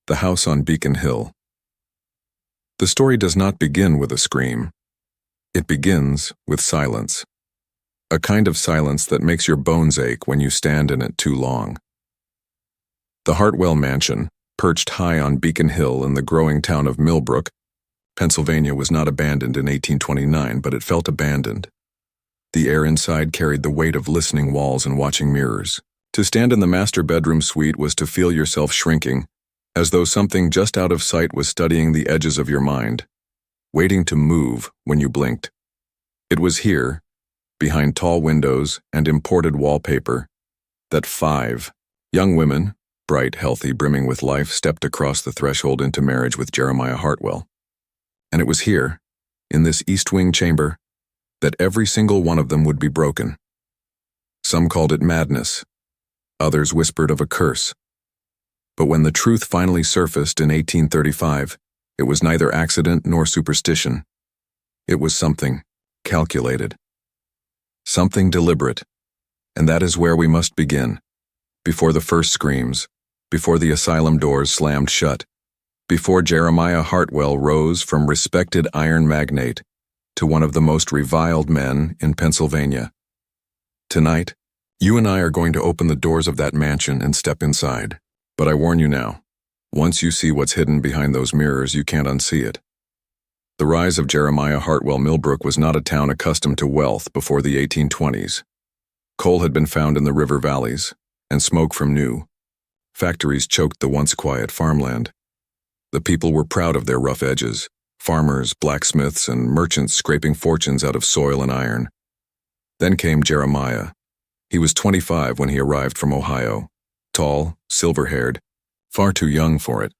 The House on Beacon Hill. The story does not begin with a scream. It begins with silence. A kind of silence that makes your bones ache when you stand in it too long. The Hartwell mansion, perched high on Beacon Hill in the growing town of Millbrook, Pennsylvania, was not abandoned in 1829, but it felt abandoned. The air inside carried the weight of listening walls and watching mirrors. To stand in the master bedroom suite was to feel yourself shrinking, as though something just out of sight was studying the edges of your mind, waiting to move when you blinked. It was here, behind tall windows and imported wallpaper, that 5 young women, bright, healthy, brimming with life, stepped across the threshold into marriage with Jeremiah Hartwell. And it was here, in this East Wing chamber, that every single one of them would be broken. Some called it madness. Others whispered of a curse. But when the truth finally surfaced in 1835, it was neither accident nor superstition. It was something calculated. Something deliberate. And that is where we must begin. Before the first screams, before the asylum doors slammed shut, before Jeremiah Hartwell rose from respected iron magnate to one of the most reviled men in Pennsylvania. Tonight, you and I are going to open the doors of that mansion and step inside. But I warn you now, once you see what's hidden behind those mirrors, you can't unsee it. The rise of Jeremiah Hartwell Millbrook was not a town accustomed to wealth before the 1820s. Coal had been found in the river valleys, and smoke from new factories choked the once quiet farmland. The people were proud of their rough edges, farmers, blacksmiths, and merchants scraping fortunes out of soil and iron. Then came Jeremiah. He was 25 when he arrived from Ohio. Tall, silver-haired, far too young for it,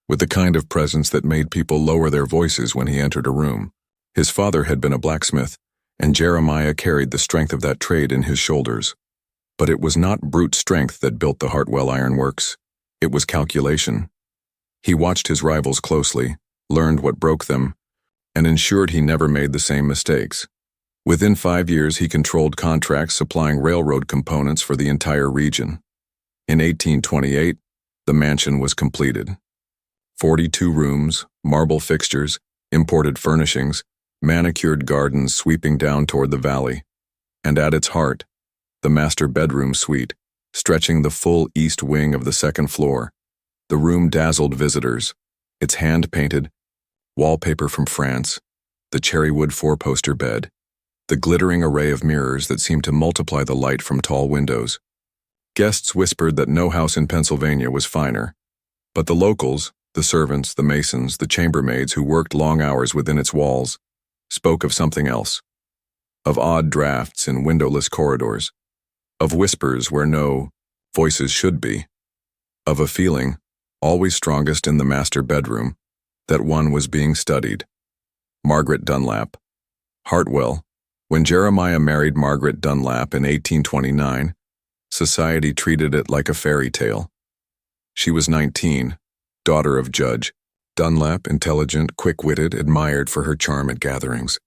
with the kind of presence that made people lower their voices when he entered a room. His father had been a blacksmith, and Jeremiah carried the strength of that trade in his shoulders. But it was not brute strength that built the Hartwell Ironworks. It was calculation. He watched his rivals closely, learned what broke them, and ensured he never made the same mistakes. Within 5 years, he controlled contracts supplying railroad components for the entire region. In 1828, the mansion was completed. 42 rooms, marble fixtures, imported furnishings, manicured gardens sweeping down toward the valley. And at its heart, the master bedroom suite, stretching the full east wing of the second floor. The room dazzled visitors, its hand-painted, wallpaper from France, the cherrywood 4-poster bed, the glittering array of mirrors that seemed to multiply the light from tall windows. Guests whispered that no house in Pennsylvania was finer, but the locals, the servants, the masons, the chambermaids who worked long hours within its walls, spoke of something else, of odd drafts in windowless corridors, of whispers where no voices should be, of a feeling, always strongest in the master bedroom, that one was being studied. Margaret Dunlap. Hartwell. When Jeremiah married Margaret Dunlap in 1829, society treated it like a fairy tale. She was 19, daughter of Judge Dunlap, intelligent, quick-witted, admired for her charm at gatherings.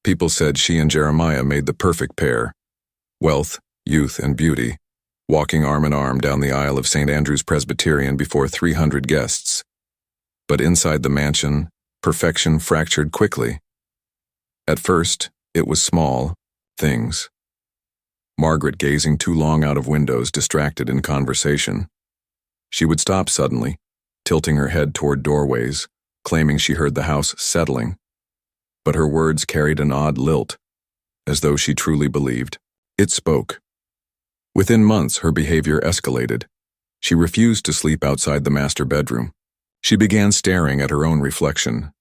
People said she and Jeremiah made the perfect pair. Wealth, youth, and beauty, walking arm in arm down the aisle of St. Andrew's Presbyterian before 300 guests. But inside the mansion, perfection fractured quickly. At first, it was small things. Margaret gazing too long out of windows, distracted in conversation. She would stop suddenly, tilting her head toward doorways, claiming she heard the house settling. But her words carried an odd lilt, as though she truly believed. It spoke. Within months, her behavior escalated. She refused to sleep outside the master bedroom. She began staring at her own reflection,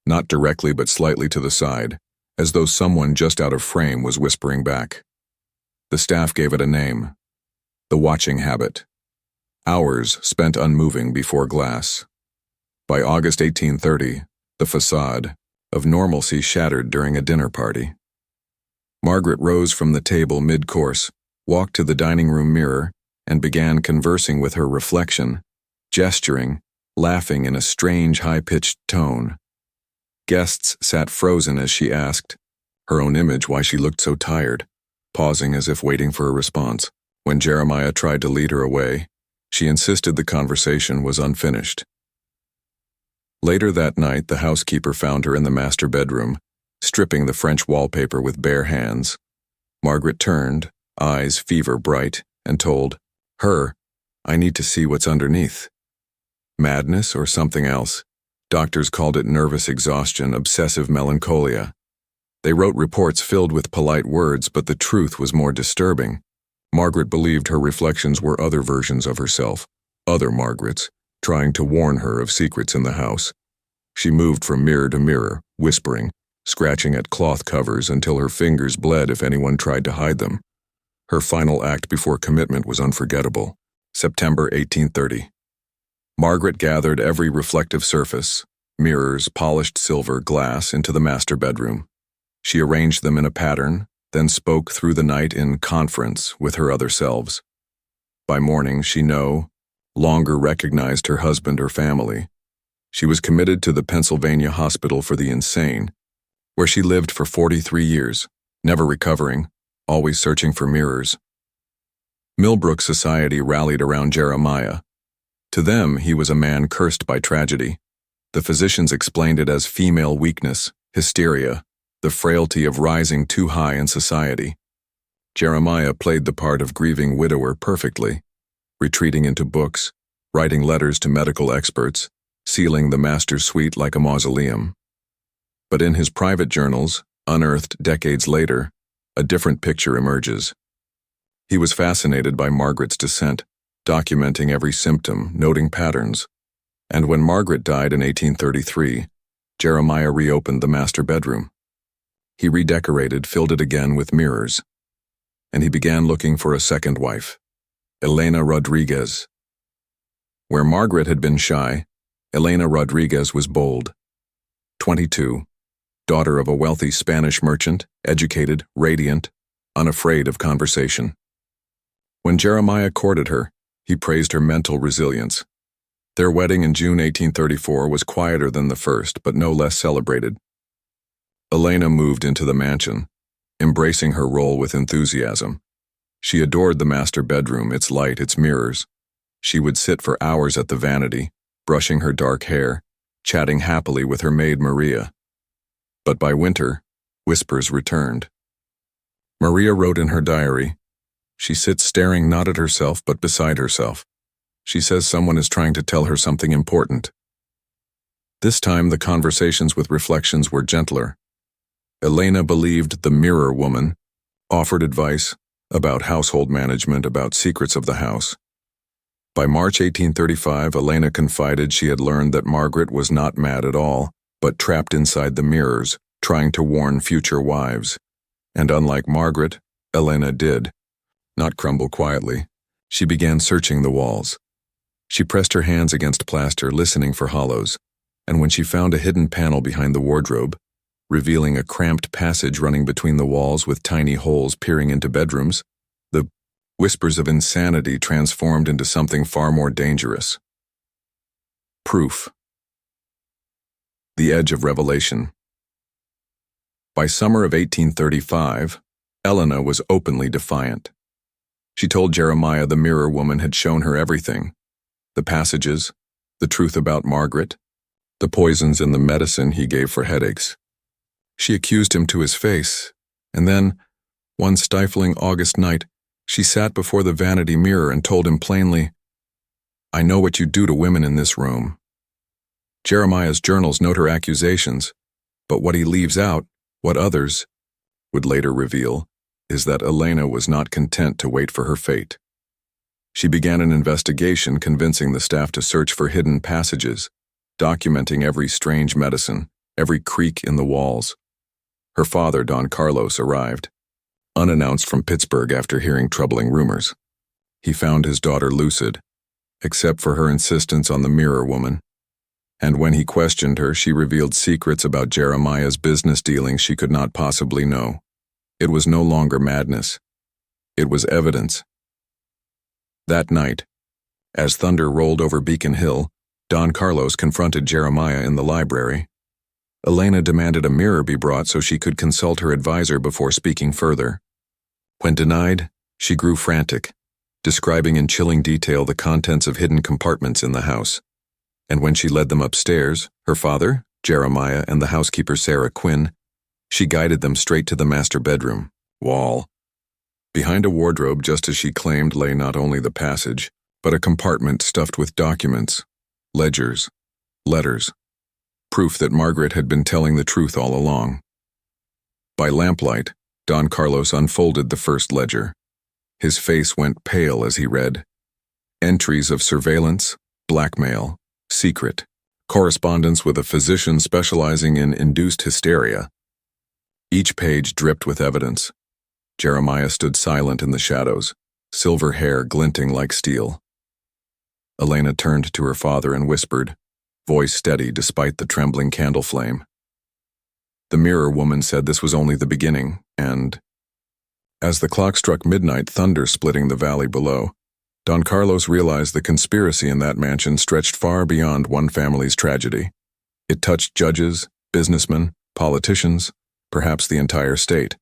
not directly but slightly to the side, as though someone just out of frame was whispering back. The staff gave it a name, the watching habit. Hours spent unmoving before glass. By August 1830, the facade of normalcy shattered during a dinner party. Margaret rose from the table mid-course, walked to the dining room mirror, and began conversing with her reflection, gesturing, laughing in a strange high-pitched tone. Guests sat frozen as she asked her own image why she looked so tired, pausing as if waiting for a response. When Jeremiah tried to lead her away, She insisted the conversation was unfinished. Later that night, the housekeeper found her in the master bedroom, stripping the French wallpaper with bare hands. Margaret turned, eyes fever bright, and told her, "I need to see what's underneath." Madness or something else. Doctors called it nervous exhaustion, obsessive melancholia. They wrote reports filled with polite words, but the truth was more disturbing. Margaret believed her reflections were other versions of herself, other Margarets, trying to warn her of secrets in the house. She moved from mirror to mirror, whispering, scratching at cloth covers until her fingers bled if anyone tried to hide them. Her final act before commitment was unforgettable. September 1830. Margaret gathered every reflective surface, mirrors, polished silver, glass, into the master bedroom. She arranged them in a pattern, then spoke through the night in conference with her other selves. By morning, she no longer recognized her husband or family. She was committed to the Pennsylvania Hospital for the Insane, where she lived for 43 years, never recovering, always searching for mirrors. Millbrook Society rallied around Jeremiah. To them, he was a man cursed by tragedy. The physicians explained it as female weakness, hysteria, the frailty of rising too high in society. Jeremiah played the part of grieving widower perfectly, retreating into books, writing letters to medical experts, sealing the master's suite like a mausoleum. But in his private journals, unearthed decades later, a different picture emerges. He was fascinated by Margaret's descent, documenting every symptom, noting patterns. And when Margaret died in 1833, Jeremiah reopened the master bedroom. He redecorated, filled it again with mirrors. And he began looking for a second wife, Elena Rodriguez. Where Margaret had been shy, Elena Rodriguez was bold. 22, daughter of a wealthy Spanish merchant, educated, radiant, unafraid of conversation. When Jeremiah courted her, he praised her mental resilience. Their wedding in June 1834 was quieter than the first, but no less celebrated. Elena moved into the mansion, embracing her role with enthusiasm. She adored the master bedroom, its light, its mirrors. She would sit for hours at the vanity, brushing her dark hair, chatting happily with her maid Maria. But by winter, whispers returned. Maria wrote in her diary, "She sits staring not at herself but beside herself. She says someone is trying to tell her something important." This time the conversations with reflections were gentler. Elena believed the mirror woman, offered advice about household management, about secrets of the house. By March 1835, Elena confided she had learned that Margaret was not mad at all, but trapped inside the mirrors, trying to warn future wives. And unlike Margaret, Elena did not crumble quietly. She began searching the walls. She pressed her hands against plaster, listening for hollows, and when she found a hidden panel behind the wardrobe, revealing a cramped passage running between the walls with tiny holes peering into bedrooms, the whispers of insanity transformed into something far more dangerous. Proof. The edge of revelation. By summer of 1835, Elena was openly defiant. She told Jeremiah the mirror woman had shown her everything: the passages, the truth about Margaret, the poisons in the medicine he gave for headaches. She accused him to his face, and then, one stifling August night, she sat before the vanity mirror and told him plainly, "I know what you do to women in this room." Jeremiah's journals note her accusations, but what he leaves out, what others would later reveal, is that Elena was not content to wait for her fate. She began an investigation, convincing the staff to search for hidden passages, documenting every strange medicine, every creak in the walls. Her father, Don Carlos, arrived, unannounced from Pittsburgh after hearing troubling rumors. He found his daughter lucid, except for her insistence on the mirror woman. And when he questioned her, she revealed secrets about Jeremiah's business dealings she could not possibly know. It was no longer madness. It was evidence. That night, as thunder rolled over Beacon Hill, Don Carlos confronted Jeremiah in the library. Elena demanded a mirror be brought so she could consult her advisor before speaking further. When denied, she grew frantic. describing in chilling detail the contents of hidden compartments in the house. And when she led them upstairs, her father, Jeremiah, and the housekeeper Sarah Quinn, she guided them straight to the master bedroom, wall. Behind a wardrobe, just as she claimed, lay not only the passage, but a compartment stuffed with documents, ledgers, letters, proof that Margaret had been telling the truth all along. By lamplight, Don Carlos unfolded the first ledger. His face went pale as he read. Entries of surveillance, blackmail, secret, correspondence with a physician specializing in induced hysteria. Each page dripped with evidence. Jeremiah stood silent in the shadows, silver hair glinting like steel. Elena turned to her father and whispered, voice steady despite the trembling candle flame. The mirror woman said this was only the beginning, and as the clock struck midnight, thunder splitting the valley below, Don Carlos realized the conspiracy in that mansion stretched far beyond one family's tragedy. It touched judges, businessmen, politicians, perhaps the entire state.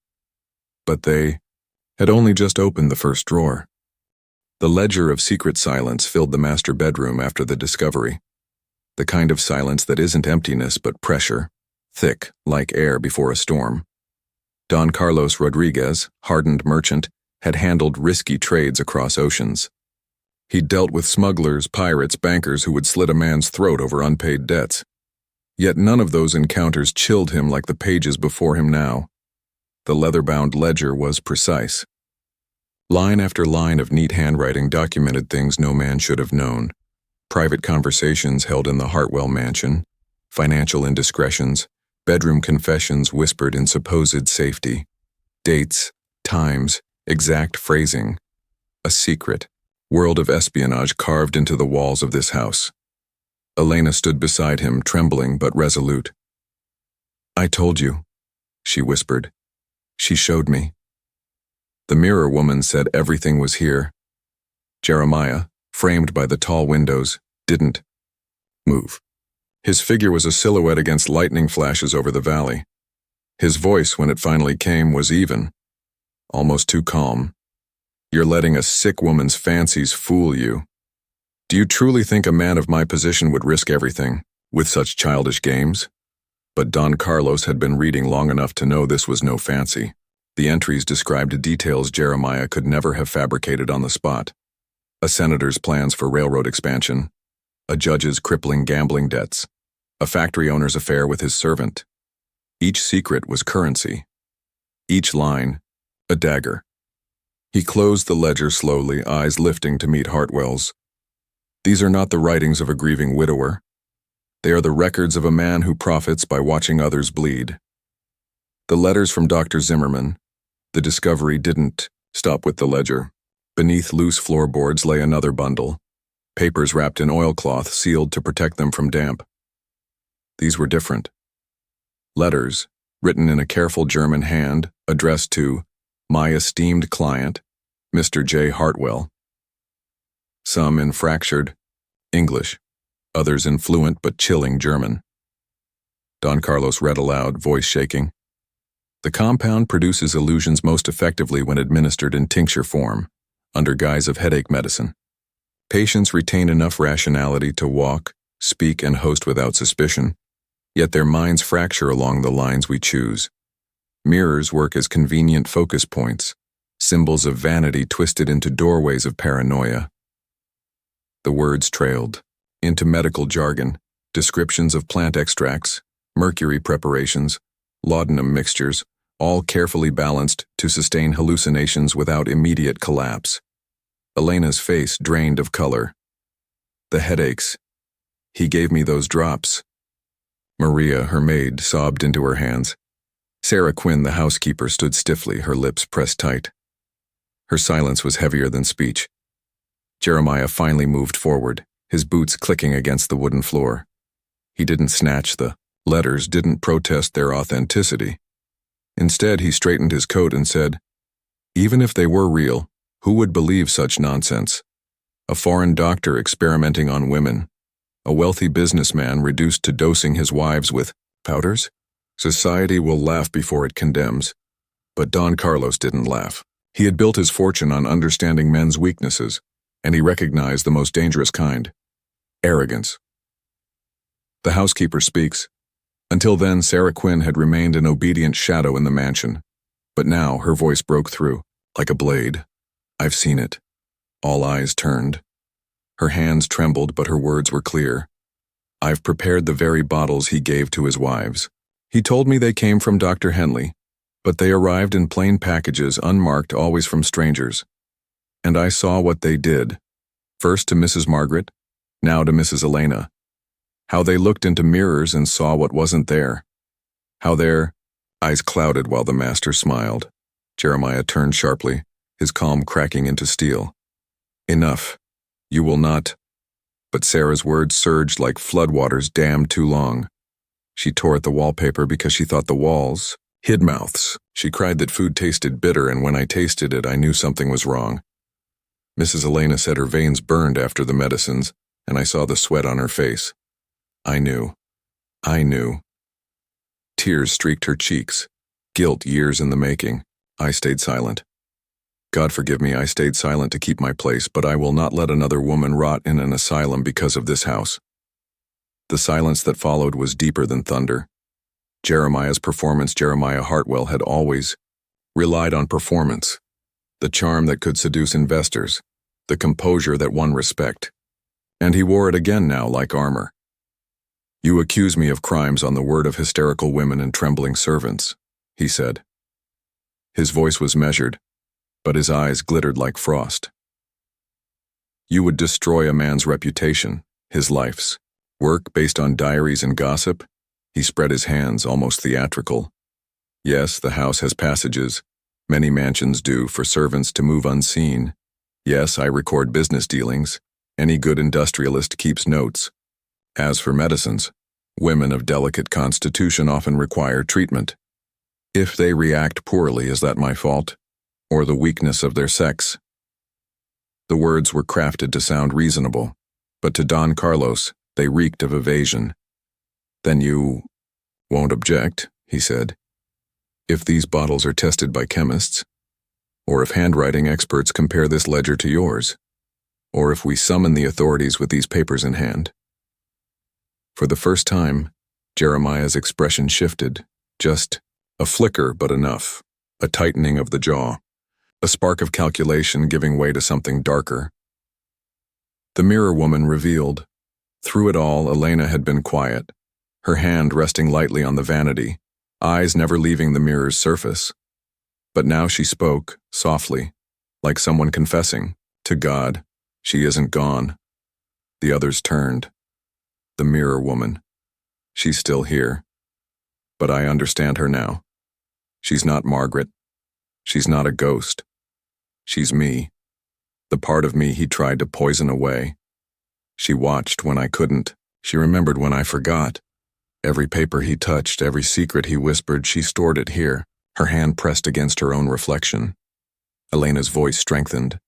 But they had only just opened the first drawer. The ledger of secret silence filled the master bedroom after the discovery. The kind of silence that isn't emptiness but pressure, thick like air before a storm. Don Carlos Rodriguez, hardened merchant, had handled risky trades across oceans. He'd dealt with smugglers, pirates, bankers who would slit a man's throat over unpaid debts. Yet none of those encounters chilled him like the pages before him now. The leather-bound ledger was precise. Line after line of neat handwriting documented things no man should have known. Private conversations held in the Hartwell mansion, financial indiscretions, bedroom confessions whispered in supposed safety, dates, times, exact phrasing, a secret world of espionage carved into the walls of this house. Elena stood beside him, trembling but resolute. "I told you," she whispered. "She showed me." The mirror woman said everything was here. Jeremiah, framed by the tall windows, didn't move. His figure was a silhouette against lightning flashes over the valley. His voice, when it finally came, was even, almost too calm. "You're letting a sick woman's fancies fool you. Do you truly think a man of my position would risk everything, with such childish games?" But Don Carlos had been reading long enough to know this was no fancy. The entries described details Jeremiah could never have fabricated on the spot. A senator's plans for railroad expansion, a judge's crippling gambling debts, a factory owner's affair with his servant. Each secret was currency. Each line, a dagger. He closed the ledger slowly, eyes lifting to meet Hartwell's. These are not the writings of a grieving widower. They are the records of a man who profits by watching others bleed. The letters from Dr. Zimmerman. The discovery didn't stop with the ledger. Beneath loose floorboards lay another bundle, papers wrapped in oilcloth sealed to protect them from damp. These were different. Letters, written in a careful German hand, addressed to my esteemed client, Mr. J. Hartwell. Some in fractured English, others in fluent but chilling German. Don Carlos read aloud, voice shaking. The compound produces illusions most effectively when administered in tincture form, under guise of headache medicine. Patients retain enough rationality to walk, speak, and host without suspicion, yet their minds fracture along the lines we choose. Mirrors work as convenient focus points, symbols of vanity twisted into doorways of paranoia. The words trailed into medical jargon, descriptions of plant extracts, mercury preparations, laudanum mixtures, all carefully balanced to sustain hallucinations without immediate collapse. Elena's face drained of color. The headaches. He gave me those drops. Maria, her maid, sobbed into her hands. Sarah Quinn, the housekeeper, stood stiffly, her lips pressed tight. Her silence was heavier than speech. Jeremiah finally moved forward, his boots clicking against the wooden floor. He didn't snatch the letters, didn't protest their authenticity. Instead, he straightened his coat and said, "Even if they were real, who would believe such nonsense? A foreign doctor experimenting on women, a wealthy businessman reduced to dosing his wives with powders? Society will laugh before it condemns." But Don Carlos didn't laugh. He had built his fortune on understanding men's weaknesses, and he recognized the most dangerous kind: arrogance. The housekeeper speaks. Until then, Sarah Quinn had remained an obedient shadow in the mansion, but now her voice broke through, like a blade. I've seen it. All eyes turned. Her hands trembled, but her words were clear. I've prepared the very bottles he gave to his wives. He told me they came from Dr. Henley, but they arrived in plain packages, unmarked, always from strangers. And I saw what they did. First to Mrs. Margaret, now to Mrs. Elena. How they looked into mirrors and saw what wasn't there. How their eyes clouded while the master smiled. Jeremiah turned sharply, his calm cracking into steel. Enough. You will not. But Sarah's words surged like floodwaters dammed too long. She tore at the wallpaper because she thought the walls hid mouths. She cried that food tasted bitter, and when I tasted it, I knew something was wrong. Mrs. Elena said her veins burned after the medicines, and I saw the sweat on her face. I knew. I knew. Tears streaked her cheeks. Guilt years in the making. I stayed silent. God forgive me, I stayed silent to keep my place, but I will not let another woman rot in an asylum because of this house. The silence that followed was deeper than thunder. Jeremiah's performance. Jeremiah Hartwell had always relied on performance, the charm that could seduce investors, the composure that won respect. And he wore it again now like armor. You accuse me of crimes on the word of hysterical women and trembling servants, he said. His voice was measured, but his eyes glittered like frost. You would destroy a man's reputation, his life's work based on diaries and gossip. He spread his hands, almost theatrical. Yes, the house has passages. Many mansions do, for servants to move unseen. Yes, I record business dealings. Any good industrialist keeps notes. As for medicines, women of delicate constitution often require treatment. If they react poorly, is that my fault? Or the weakness of their sex? The words were crafted to sound reasonable, but to Don Carlos, they reeked of evasion. Then you won't object, he said. If these bottles are tested by chemists, or if handwriting experts compare this ledger to yours, or if we summon the authorities with these papers in hand. For the first time, Jeremiah's expression shifted, just a flicker, but enough, a tightening of the jaw, a spark of calculation giving way to something darker. The mirror woman revealed. Through it all, Elena had been quiet, her hand resting lightly on the vanity, eyes never leaving the mirror's surface. But now she spoke, softly, like someone confessing, to God, she isn't gone. The others turned. The mirror woman. She's still here. But I understand her now. She's not Margaret. She's not a ghost. She's me. The part of me he tried to poison away. She watched when I couldn't. She remembered when I forgot. Every paper he touched, every secret he whispered, she stored it here, her hand pressed against her own reflection. Elena's voice strengthened.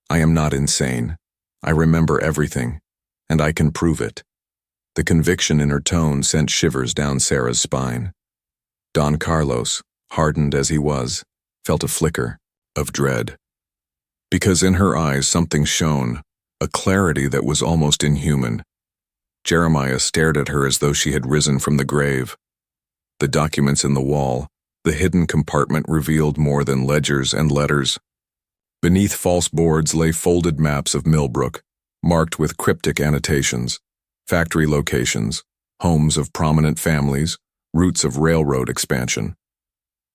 I am not insane. I remember everything, and I can prove it. The conviction in her tone sent shivers down Sarah's spine. Don Carlos, hardened as he was, felt a flicker of dread. Because in her eyes something shone, a clarity that was almost inhuman. Jeremiah stared at her as though she had risen from the grave. The documents in the wall, the hidden compartment revealed more than ledgers and letters. Beneath false boards lay folded maps of Millbrook, marked with cryptic annotations, factory locations, homes of prominent families, routes of railroad expansion.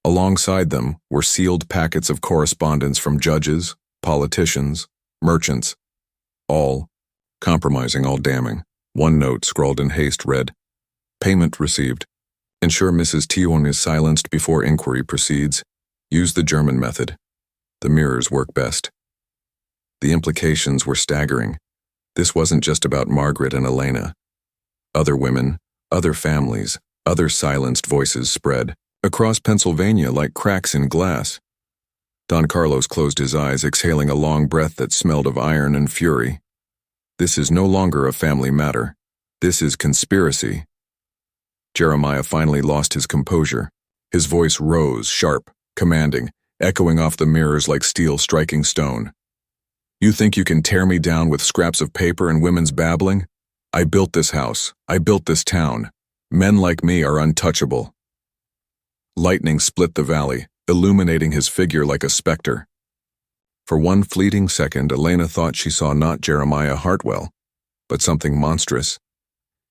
Alongside them were sealed packets of correspondence from judges, politicians, merchants, all compromising, all damning. One note scrawled in haste read, Payment received. Ensure Mrs. Tion is silenced before inquiry proceeds. Use the German method. The mirrors work best. The implications were staggering. This wasn't just about Margaret and Elena. Other women, other families, other silenced voices spread across Pennsylvania like cracks in glass. Don Carlos closed his eyes, exhaling a long breath that smelled of iron and fury. This is no longer a family matter. This is conspiracy. Jeremiah finally lost his composure. His voice rose, sharp, commanding. echoing off the mirrors like steel striking stone. You think you can tear me down with scraps of paper and women's babbling? I built this house. I built this town. Men like me are untouchable. Lightning split the valley, illuminating his figure like a specter. For one fleeting second, Elena thought she saw not Jeremiah Hartwell, but something monstrous.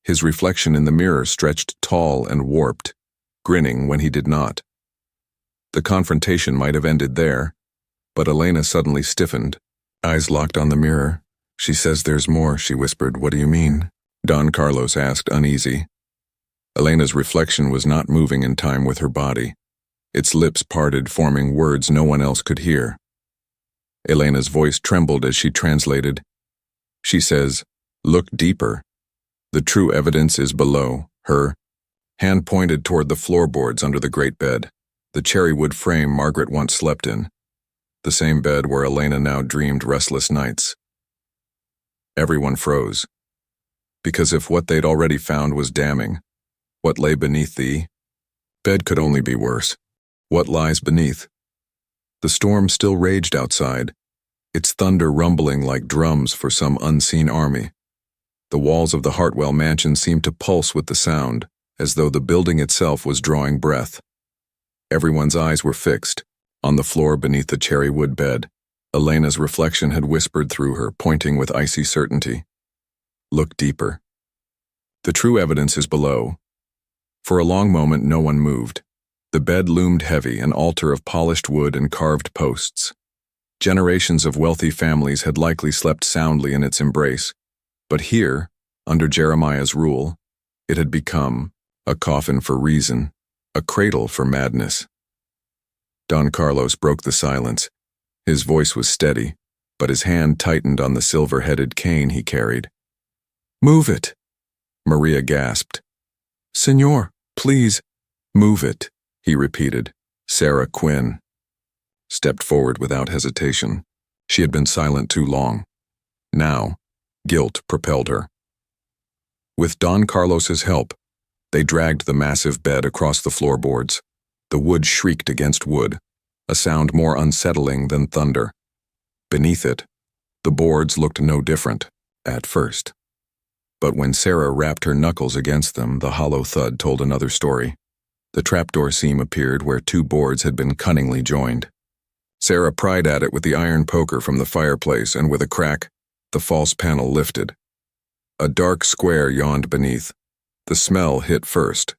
His reflection in the mirror stretched tall and warped, grinning when he did not. The confrontation might have ended there, but Elena suddenly stiffened, eyes locked on the mirror. She says there's more, she whispered. What do you mean? Don Carlos asked, uneasy. Elena's reflection was not moving in time with her body. Its lips parted, forming words no one else could hear. Elena's voice trembled as she translated. She says, look deeper. The true evidence is below. Her hand pointed toward the floorboards under the great bed, the cherry wood frame Margaret once slept in, the same bed where Elena now dreamed restless nights. Everyone froze, because if what they'd already found was damning, what lay beneath the bed could only be worse. What lies beneath? The storm still raged outside, its thunder rumbling like drums for some unseen army. The walls of the Hartwell mansion seemed to pulse with the sound, as though the building itself was drawing breath. Everyone's eyes were fixed. On the floor beneath the cherry wood bed, Elena's reflection had whispered through her, pointing with icy certainty. Look deeper. The true evidence is below. For a long moment no one moved. The bed loomed heavy, an altar of polished wood and carved posts. Generations of wealthy families had likely slept soundly in its embrace, but here, under Jeremiah's rule, it had become a coffin for reason, a cradle for madness. Don Carlos broke the silence. His voice was steady, but his hand tightened on the silver-headed cane he carried. Move it, Maria gasped. Senor, please, move it, he repeated. Sarah Quinn stepped forward without hesitation. She had been silent too long. Now, guilt propelled her. With Don Carlos's help, they dragged the massive bed across the floorboards. The wood shrieked against wood, a sound more unsettling than thunder. Beneath it, the boards looked no different, at first. But when Sarah rapped her knuckles against them, the hollow thud told another story. The trapdoor seam appeared where two boards had been cunningly joined. Sarah pried at it with the iron poker from the fireplace, and with a crack, the false panel lifted. A dark square yawned beneath. The smell hit first.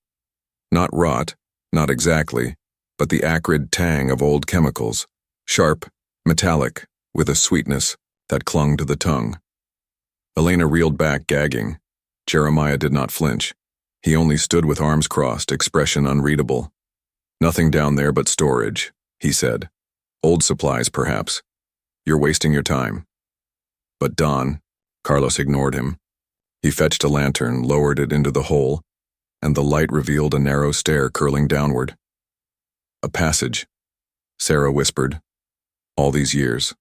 Not rot, not exactly, but the acrid tang of old chemicals, sharp, metallic, with a sweetness that clung to the tongue. Elena reeled back, gagging. Jeremiah did not flinch. He only stood with arms crossed, expression unreadable. Nothing down there but storage, he said. Old supplies, perhaps. You're wasting your time. But Don, Carlos ignored him. He fetched a lantern, lowered it into the hole, and the light revealed a narrow stair curling downward. A passage, Sarah whispered. All these years,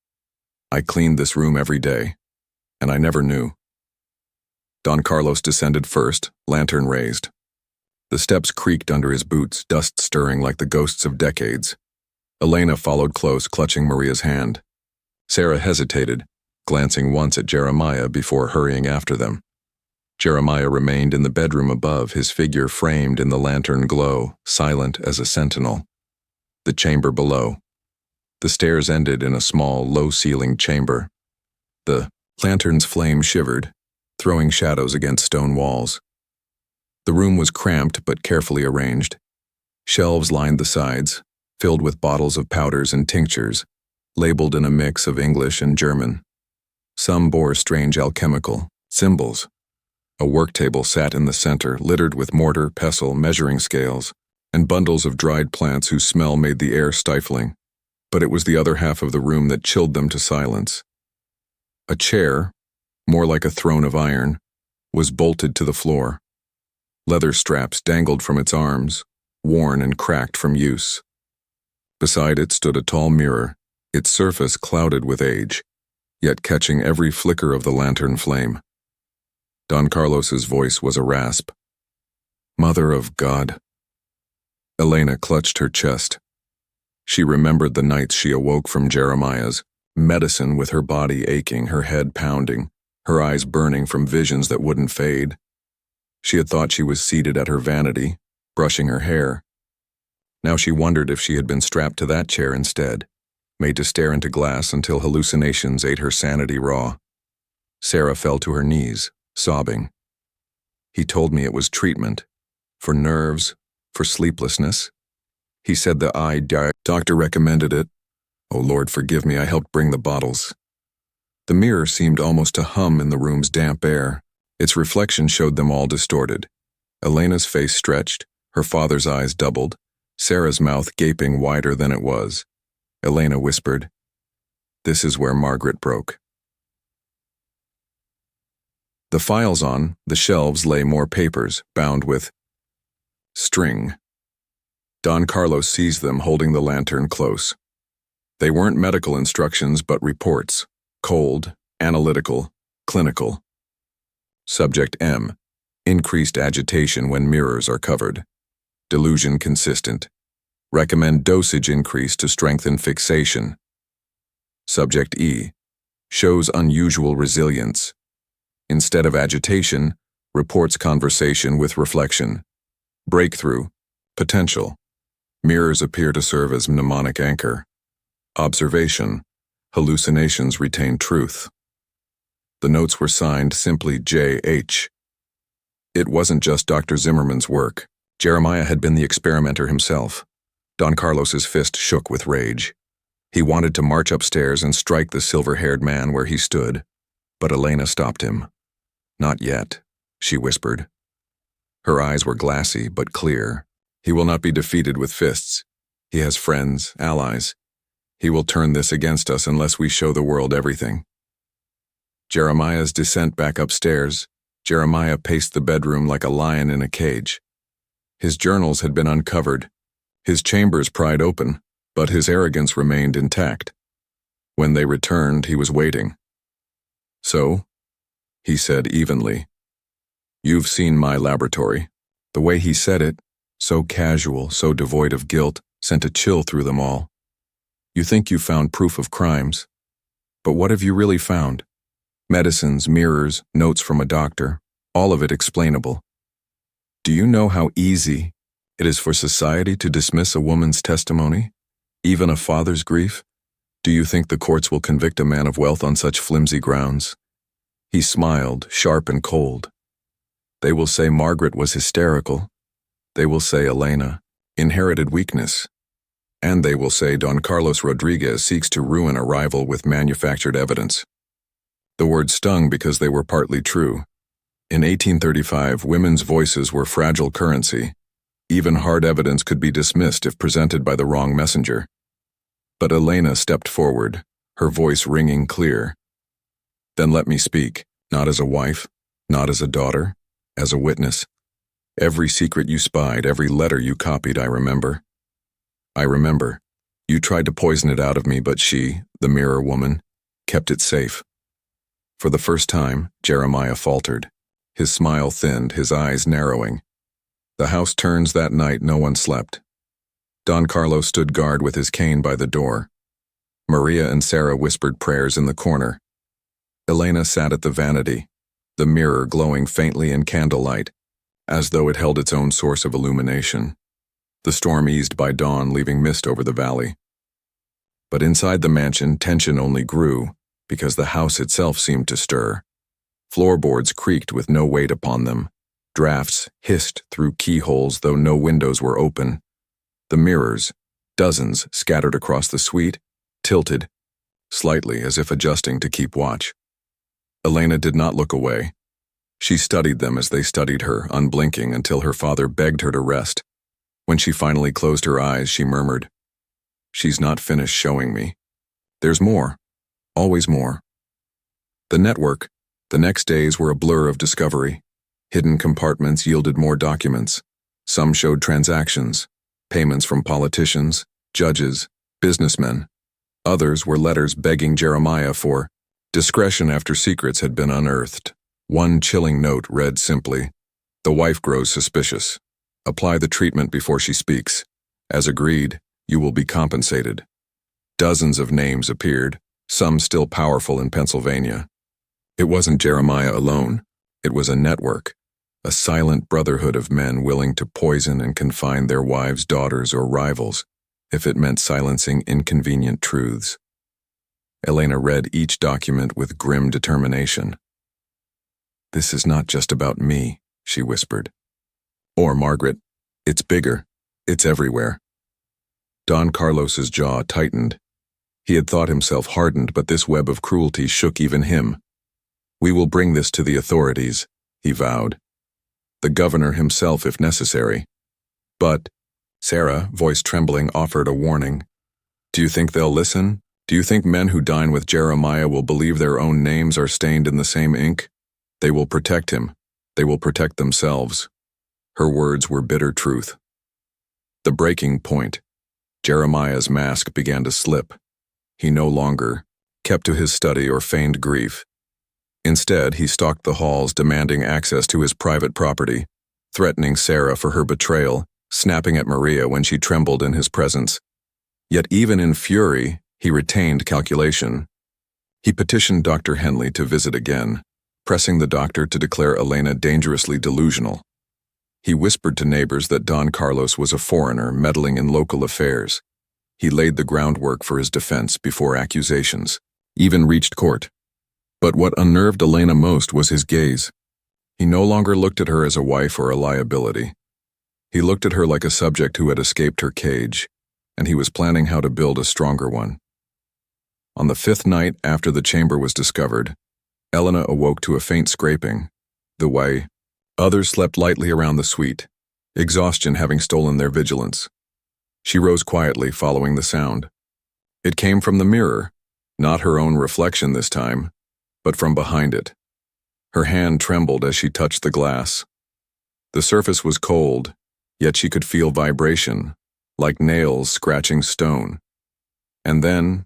I cleaned this room every day, and I never knew. Don Carlos descended first, lantern raised. The steps creaked under his boots, dust stirring like the ghosts of decades. Elena followed close, clutching Maria's hand. Sarah hesitated, glancing once at Jeremiah before hurrying after them. Jeremiah remained in the bedroom above, his figure framed in the lantern glow, silent as a sentinel. The chamber below. The stairs ended in a small, low-ceilinged chamber. The lantern's flame shivered, throwing shadows against stone walls. The room was cramped but carefully arranged. Shelves lined the sides, filled with bottles of powders and tinctures, labeled in a mix of English and German. Some bore strange alchemical symbols. A work table sat in the center, littered with mortar, pestle, measuring scales, and bundles of dried plants whose smell made the air stifling. But it was the other half of the room that chilled them to silence. A chair, more like a throne of iron, was bolted to the floor. Leather straps dangled from its arms, worn and cracked from use. Beside it stood a tall mirror, its surface clouded with age, yet catching every flicker of the lantern flame. Don Carlos's voice was a rasp. Mother of God. Elena clutched her chest. She remembered the nights she awoke from Jeremiah's medicine with her body aching, her head pounding, her eyes burning from visions that wouldn't fade. She had thought she was seated at her vanity, brushing her hair. Now she wondered if she had been strapped to that chair instead, made to stare into glass until hallucinations ate her sanity raw. Sarah fell to her knees, sobbing. He told me it was treatment, for nerves, for sleeplessness. He said the eye doctor recommended it. Oh Lord, forgive me, I helped bring the bottles. The mirror seemed almost to hum in the room's damp air. Its reflection showed them all distorted. Elena's face stretched, her father's eyes doubled, Sarah's mouth gaping wider than it was. Elena whispered, "This is where Margaret broke." The files on the shelves lay more papers, bound with string. Don Carlos seized them, holding the lantern close. They weren't medical instructions, but reports. Cold, analytical, clinical. Subject M. Increased agitation when mirrors are covered. Delusion consistent. Recommend dosage increase to strengthen fixation. Subject E. Shows unusual resilience. Instead of agitation, reports conversation with reflection. Breakthrough. Potential. Mirrors appear to serve as mnemonic anchor. Observation. Hallucinations retain truth. The notes were signed simply J.H. It wasn't just Dr. Zimmerman's work. Jeremiah had been the experimenter himself. Don Carlos's fist shook with rage. He wanted to march upstairs and strike the silver-haired man where he stood, but Elena stopped him. "Not yet," she whispered. Her eyes were glassy but clear. "He will not be defeated with fists. He has friends, allies. He will turn this against us unless we show the world everything." Jeremiah's descent back upstairs. Jeremiah paced the bedroom like a lion in a cage. His journals had been uncovered, his chambers pried open, but his arrogance remained intact. When they returned, he was waiting. "So," he said evenly, "you've seen my laboratory." The way he said it, so casual, so devoid of guilt, sent a chill through them all. "You think you found proof of crimes, but what have you really found? Medicines, mirrors, notes from a doctor, all of it explainable. Do you know how easy it is for society to dismiss a woman's testimony, even a father's grief? Do you think the courts will convict a man of wealth on such flimsy grounds?" He smiled, sharp and cold. "They will say Margaret was hysterical. They will say Elena inherited weakness. And they will say Don Carlos Rodriguez seeks to ruin a rival with manufactured evidence." The words stung because they were partly true. In 1835, women's voices were fragile currency. Even hard evidence could be dismissed if presented by the wrong messenger. But Elena stepped forward, her voice ringing clear. "Then let me speak, not as a wife, not as a daughter, as a witness. Every secret you spied, every letter you copied, I remember. I remember. You tried to poison it out of me, but she, the mirror woman, kept it safe." For the first time, Jeremiah faltered. His smile thinned, his eyes narrowing. The house turns that night, no one slept. Don Carlos stood guard with his cane by the door. Maria and Sarah whispered prayers in the corner. Elena sat at the vanity, the mirror glowing faintly in candlelight, as though it held its own source of illumination. The storm eased by dawn, leaving mist over the valley. But inside the mansion, tension only grew, because the house itself seemed to stir. Floorboards creaked with no weight upon them. Drafts hissed through keyholes, though no windows were open. The mirrors, dozens scattered across the suite, tilted, slightly as if adjusting to keep watch. Elena did not look away. She studied them as they studied her, unblinking, until her father begged her to rest. When she finally closed her eyes, she murmured, "She's not finished showing me. There's more, always more." The network, the next days were a blur of discovery. Hidden compartments yielded more documents. Some showed transactions, payments from politicians, judges, businessmen. Others were letters begging Jeremiah for discretion after secrets had been unearthed. One chilling note read simply, "The wife grows suspicious. Apply the treatment before she speaks. As agreed, You will be compensated. Dozens of names appeared, some still powerful in Pennsylvania. It wasn't Jeremiah alone. It was a network, a silent brotherhood of men willing to poison and confine their wives, daughters, or rivals if it meant silencing inconvenient truths. Elena read each document with grim determination. "This is not just about me," she whispered. "Or Margaret. It's bigger. It's everywhere." Don Carlos's jaw tightened. He had thought himself hardened, but this web of cruelty shook even him. "We will bring this to the authorities," he vowed. "The governor himself if necessary." "But," Sarah, voice trembling, offered a warning. "Do you think they'll listen? Do you think men who dine with Jeremiah will believe their own names are stained in the same ink? They will protect him. They will protect themselves." Her words were bitter truth. The breaking point. Jeremiah's mask began to slip. He no longer kept to his study or feigned grief. Instead, he stalked the halls, demanding access to his private property, threatening Sarah for her betrayal, snapping at Maria when she trembled in his presence. Yet even in fury, he retained calculation. He petitioned Dr. Henley to visit again, pressing the doctor to declare Elena dangerously delusional. He whispered to neighbors that Don Carlos was a foreigner meddling in local affairs. He laid the groundwork for his defense before accusations, even reached court. But what unnerved Elena most was his gaze. He no longer looked at her as a wife or a liability. He looked at her like a subject who had escaped her cage, and he was planning how to build a stronger one. On the 5th night after the chamber was discovered, Elena awoke to a faint scraping, the way others slept lightly around the suite, exhaustion having stolen their vigilance. She rose quietly, following the sound. It came from the mirror, not her own reflection this time, but from behind it. Her hand trembled as she touched the glass. The surface was cold, yet she could feel vibration, like nails scratching stone. And then,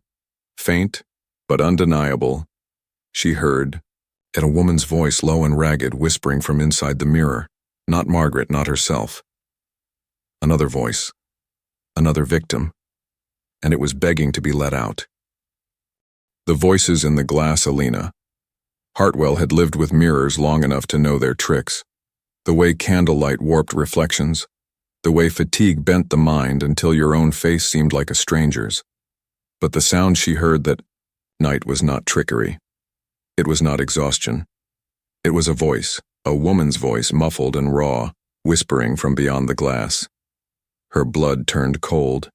faint but undeniable, she heard, in a woman's voice low and ragged, whispering from inside the mirror, not Margaret, not herself. Another voice, another victim, and it was begging to be let out. The voices in the glass Elena. Hartwell had lived with mirrors long enough to know their tricks. The way candlelight warped reflections, the way fatigue bent the mind until your own face seemed like a stranger's. But the sound she heard that night was not trickery. It was not exhaustion. It was a voice, a woman's voice, muffled and raw, whispering from beyond the glass. Her blood turned cold.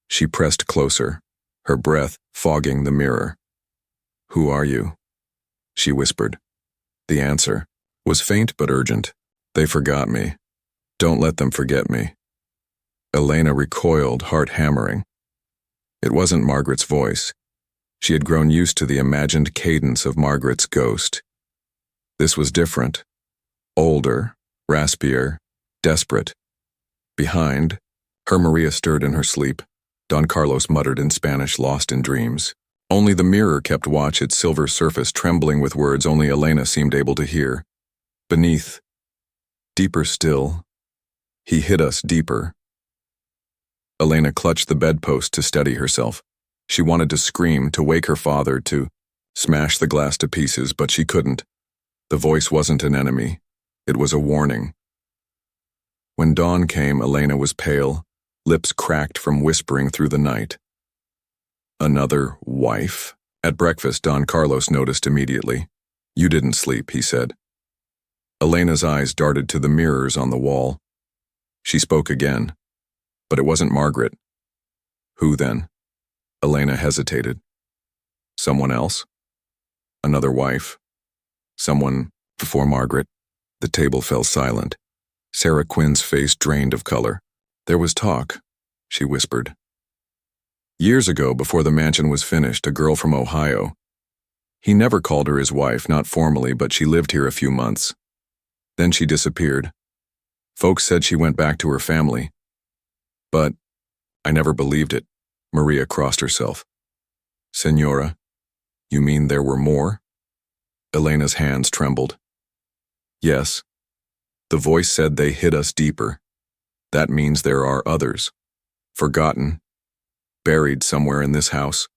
She pressed closer, her breath fogging the mirror. "Who are you?" she whispered. The answer was faint but urgent. "They forgot me. Don't let them forget me." Elena recoiled, heart hammering. It wasn't Margaret's voice. She had grown used to the imagined cadence of Margaret's ghost. This was different. Older, raspier, desperate. Behind, her Maria stirred in her sleep. Don Carlos muttered in Spanish, lost in dreams. Only the mirror kept watch, its silver surface trembling with words only Elena seemed able to hear. Beneath, deeper still, he hid us deeper. Elena clutched the bedpost to steady herself. She wanted to scream, to wake her father, to smash the glass to pieces, but she couldn't. The voice wasn't an enemy. It was a warning. When dawn came, Elena was pale, lips cracked from whispering through the night. Another wife? At breakfast, Don Carlos noticed immediately. "You didn't sleep," he said. Elena's eyes darted to the mirrors on the wall. She spoke again, but it wasn't Margaret. Who then? Elena hesitated. Someone else? Another wife? Someone before Margaret? The table fell silent. Sarah Quinn's face drained of color. "There was talk," she whispered. "Years ago, before the mansion was finished, a girl from Ohio. He never called her his wife, not formally, but she lived here a few months. Then she disappeared. Folks said she went back to her family. But I never believed it." Maria crossed herself. "Senora, you mean there were more?" Elena's hands trembled. "Yes. The voice said they hid us deeper. That means there are others. Forgotten. Buried somewhere in this house.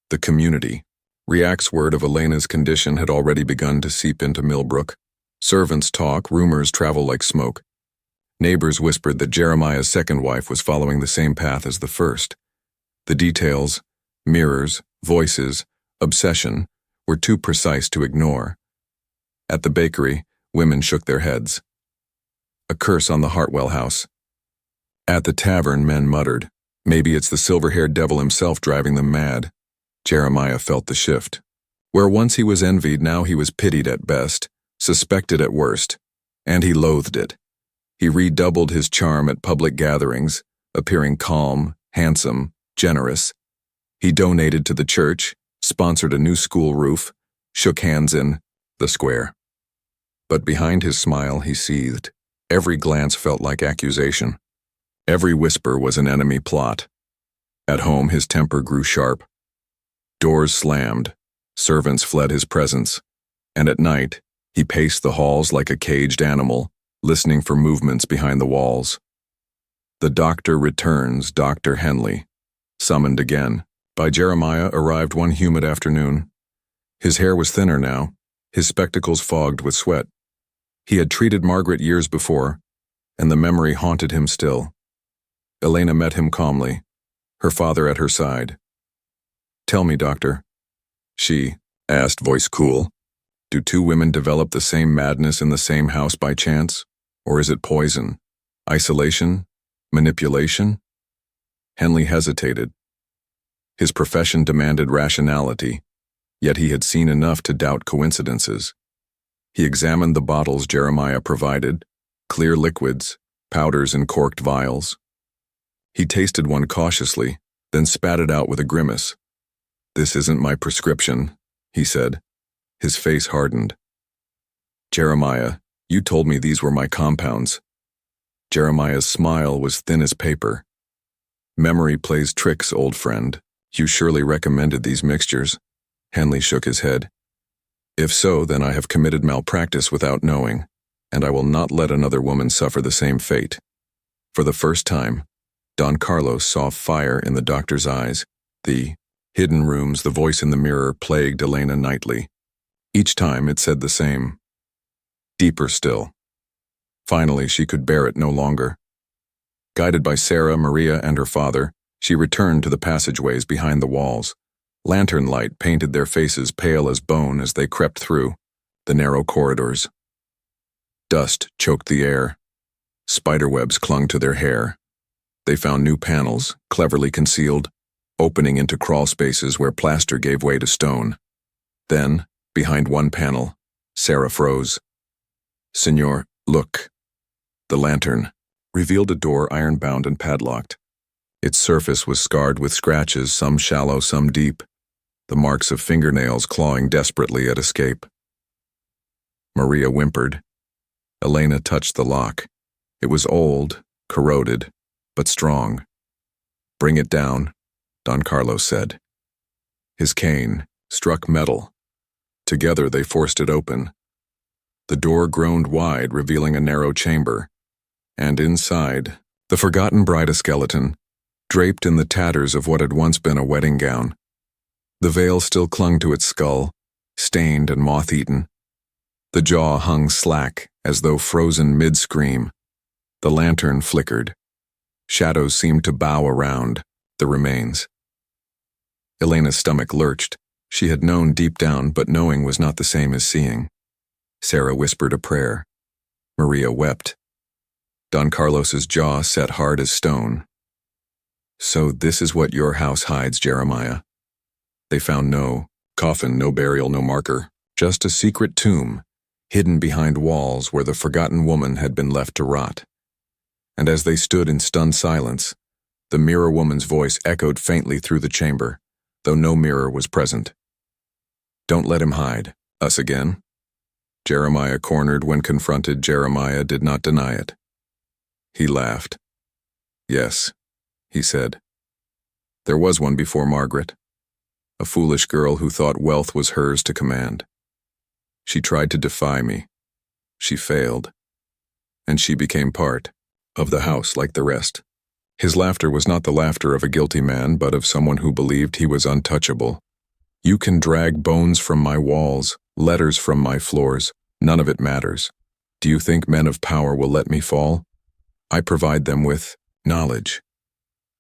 The community. Riak's word of Elena's condition had already begun to seep into Millbrook. Servants talk, rumors travel like smoke. Neighbors whispered that Jeremiah's second wife was following the same path as the first. The details, mirrors, voices, obsession, were too precise to ignore. At the bakery, women shook their heads. A curse on the Hartwell house. At the tavern, men muttered, maybe it's the silver-haired devil himself driving them mad. Jeremiah felt the shift. Where once he was envied, now he was pitied at best, suspected at worst, and he loathed it. He redoubled his charm at public gatherings, appearing calm, handsome, generous. He donated to the church, sponsored a new school roof, shook hands in the square. But behind his smile, he seethed. Every glance felt like accusation. Every whisper was an enemy plot. At home, his temper grew sharp. Doors slammed, servants fled his presence, and at night, he paced the halls like a caged animal, listening for movements behind the walls. The doctor returns, Dr. Henley, summoned again. By Jeremiah arrived one humid afternoon. His hair was thinner now, his spectacles fogged with sweat. He had treated Margaret years before, and the memory haunted him still. Elena met him calmly, her father at her side. Tell me, doctor, she asked, voice cool. Do two women develop the same madness in the same house by chance? Or is it poison? Isolation? Manipulation? Henley hesitated. His profession demanded rationality, yet he had seen enough to doubt coincidences. He examined the bottles Jeremiah provided, clear liquids, powders in corked vials. He tasted one cautiously, then spat it out with a grimace. This isn't my prescription, he said. His face hardened. Jeremiah, you told me these were my compounds. Jeremiah's smile was thin as paper. Memory plays tricks, old friend. You surely recommended these mixtures. Henley shook his head. If so, then I have committed malpractice without knowing, and I will not let another woman suffer the same fate. For the first time, Don Carlos saw fire in the doctor's eyes. The hidden rooms, the voice in the mirror plagued Elena nightly. Each time it said the same. Deeper still. Finally, she could bear it no longer. Guided by Sarah, Maria, and her father, she returned to the passageways behind the walls. Lantern light painted their faces pale as bone as they crept through the narrow corridors. Dust choked the air. Spiderwebs clung to their hair. They found new panels, cleverly concealed, opening into crawl spaces where plaster gave way to stone. Then, behind one panel, Sarah froze. Senor, look. The lantern revealed a door iron-bound and padlocked. Its surface was scarred with scratches, some shallow, some deep, the marks of fingernails clawing desperately at escape. Maria whimpered. Elena touched the lock. It was old, corroded, but strong. Bring it down, Don Carlos said. His cane struck metal. Together they forced it open. The door groaned wide, revealing a narrow chamber, and inside, the forgotten bride, a skeleton, draped in the tatters of what had once been a wedding gown. The veil still clung to its skull, stained and moth-eaten. The jaw hung slack, as though frozen mid-scream. The lantern flickered. Shadows seemed to bow around the remains. Elena's stomach lurched. She had known deep down, but knowing was not the same as seeing. Sarah whispered a prayer. Maria wept. Don Carlos's jaw set hard as stone. So this is what your house hides, Jeremiah. They found no coffin, no burial, no marker, just a secret tomb, hidden behind walls where the forgotten woman had been left to rot. And as they stood in stunned silence, the mirror woman's voice echoed faintly through the chamber, though no mirror was present. Don't let him hide us again. Jeremiah cornered when confronted. Jeremiah did not deny it. He laughed. Yes, he said. There was one before Margaret, a foolish girl who thought wealth was hers to command. She tried to defy me. She failed, and she became part of the house like the rest. His laughter was not the laughter of a guilty man, but of someone who believed he was untouchable. You can drag bones from my walls, letters from my floors. None of it matters. Do you think men of power will let me fall? I provide them with knowledge.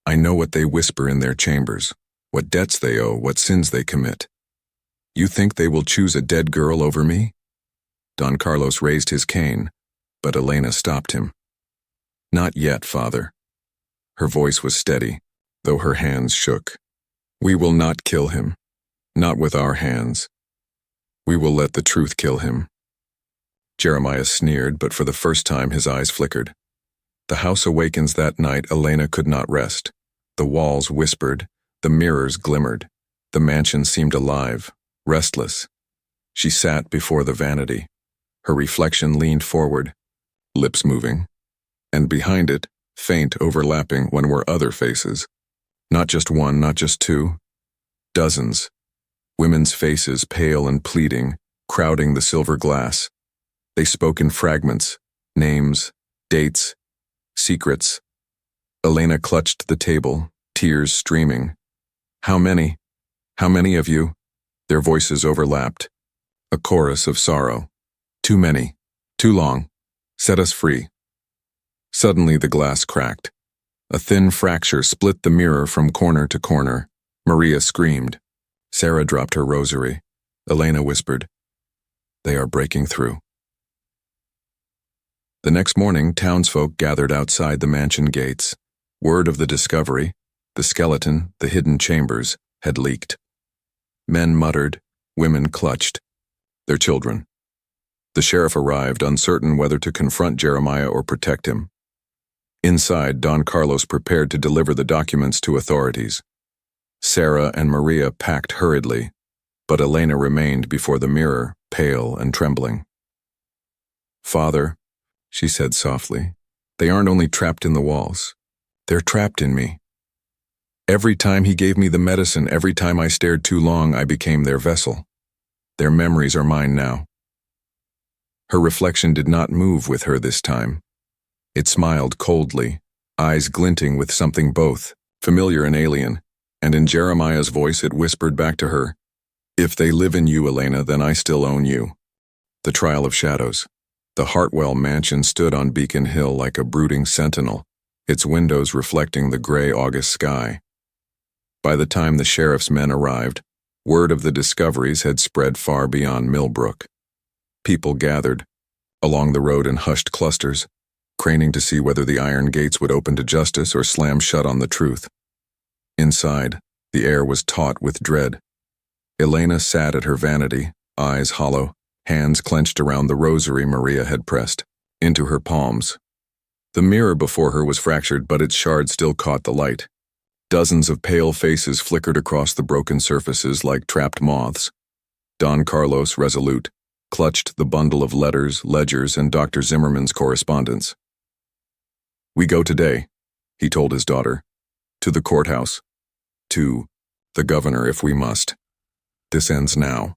I know what they whisper in their chambers, what debts they owe, what sins they commit. You think they will choose a dead girl over me? Don Carlos raised his cane, but Elena stopped him. Not yet, father. Her voice was steady, though her hands shook. We will not kill him. Not with our hands. We will let the truth kill him. Jeremiah sneered, but for the first time his eyes flickered. The house awakens that night. Elena could not rest. The walls whispered, the mirrors glimmered. The mansion seemed alive, restless. She sat before the vanity. Her reflection leaned forward, lips moving. And behind it, faint overlapping when were other faces. Not just one, not just two. Dozens. Women's faces, pale and pleading, crowding the silver glass. They spoke in fragments, names, dates, secrets. Elena clutched the table, tears streaming. How many? How many of you? Their voices overlapped. A chorus of sorrow. Too many. Too long. Set us free. Suddenly the glass cracked. A thin fracture split the mirror from corner to corner. Maria screamed. Sarah dropped her rosary. Elena whispered, "They are breaking through." The next morning, townsfolk gathered outside the mansion gates. Word of the discovery, the skeleton, the hidden chambers, had leaked. Men muttered, women clutched. Their children. The sheriff arrived, uncertain whether to confront Jeremiah or protect him. Inside, Don Carlos prepared to deliver the documents to authorities. Sarah and Maria packed hurriedly, but Elena remained before the mirror, pale and trembling. "Father," she said softly, "they aren't only trapped in the walls. They're trapped in me. Every time he gave me the medicine, every time I stared too long, I became their vessel. Their memories are mine now." Her reflection did not move with her this time. It smiled coldly, eyes glinting with something both familiar and alien, and in Jeremiah's voice it whispered back to her, "If they live in you, Elena, then I still own you." The Trial of Shadows. The Hartwell mansion stood on Beacon Hill like a brooding sentinel, its windows reflecting the gray August sky. By the time the sheriff's men arrived, word of the discoveries had spread far beyond Millbrook. People gathered along the road in hushed clusters, craning to see whether the iron gates would open to justice or slam shut on the truth. Inside, the air was taut with dread. Elena sat at her vanity, eyes hollow, hands clenched around the rosary Maria had pressed into her palms. The mirror before her was fractured, but its shards still caught the light. Dozens of pale faces flickered across the broken surfaces like trapped moths. Don Carlos, resolute, clutched the bundle of letters, ledgers, and Dr. Zimmerman's correspondence. "We go today," he told his daughter. "To the courthouse. To the governor if we must. This ends now."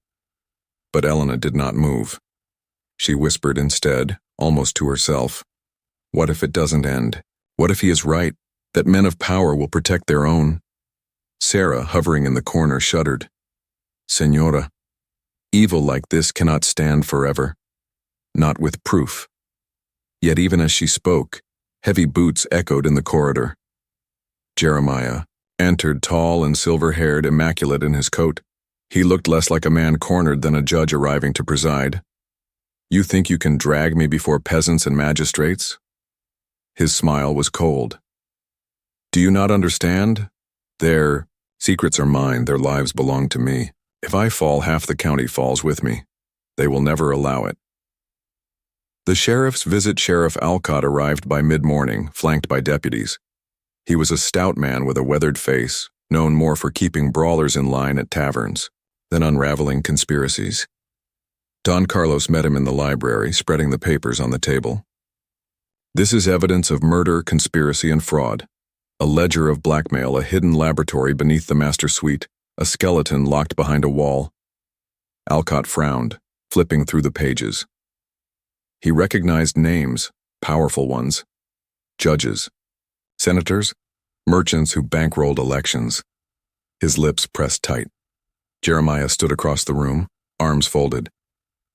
But Elena did not move. She whispered instead, almost to herself, "What if it doesn't end? What if he is right, that men of power will protect their own?" Sarah, hovering in the corner, shuddered. "Señora, evil like this cannot stand forever. Not with proof." Yet even as she spoke, heavy boots echoed in the corridor. Jeremiah entered, tall and silver-haired, immaculate in his coat. He looked less like a man cornered than a judge arriving to preside. "You think you can drag me before peasants and magistrates?" His smile was cold. "Do you not understand? Their secrets are mine, their lives belong to me. If I fall, half the county falls with me. They will never allow it." The sheriff's visit. Sheriff Alcott arrived by mid-morning, flanked by deputies. He was a stout man with a weathered face, known more for keeping brawlers in line at taverns than unraveling conspiracies. Don Carlos met him in the library, spreading the papers on the table. "This is evidence of murder, conspiracy, and fraud. A ledger of blackmail, a hidden laboratory beneath the master suite, a skeleton locked behind a wall." Alcott frowned, flipping through the pages. He recognized names, powerful ones. Judges. Senators, merchants who bankrolled elections. His lips pressed tight. Jeremiah stood across the room, arms folded.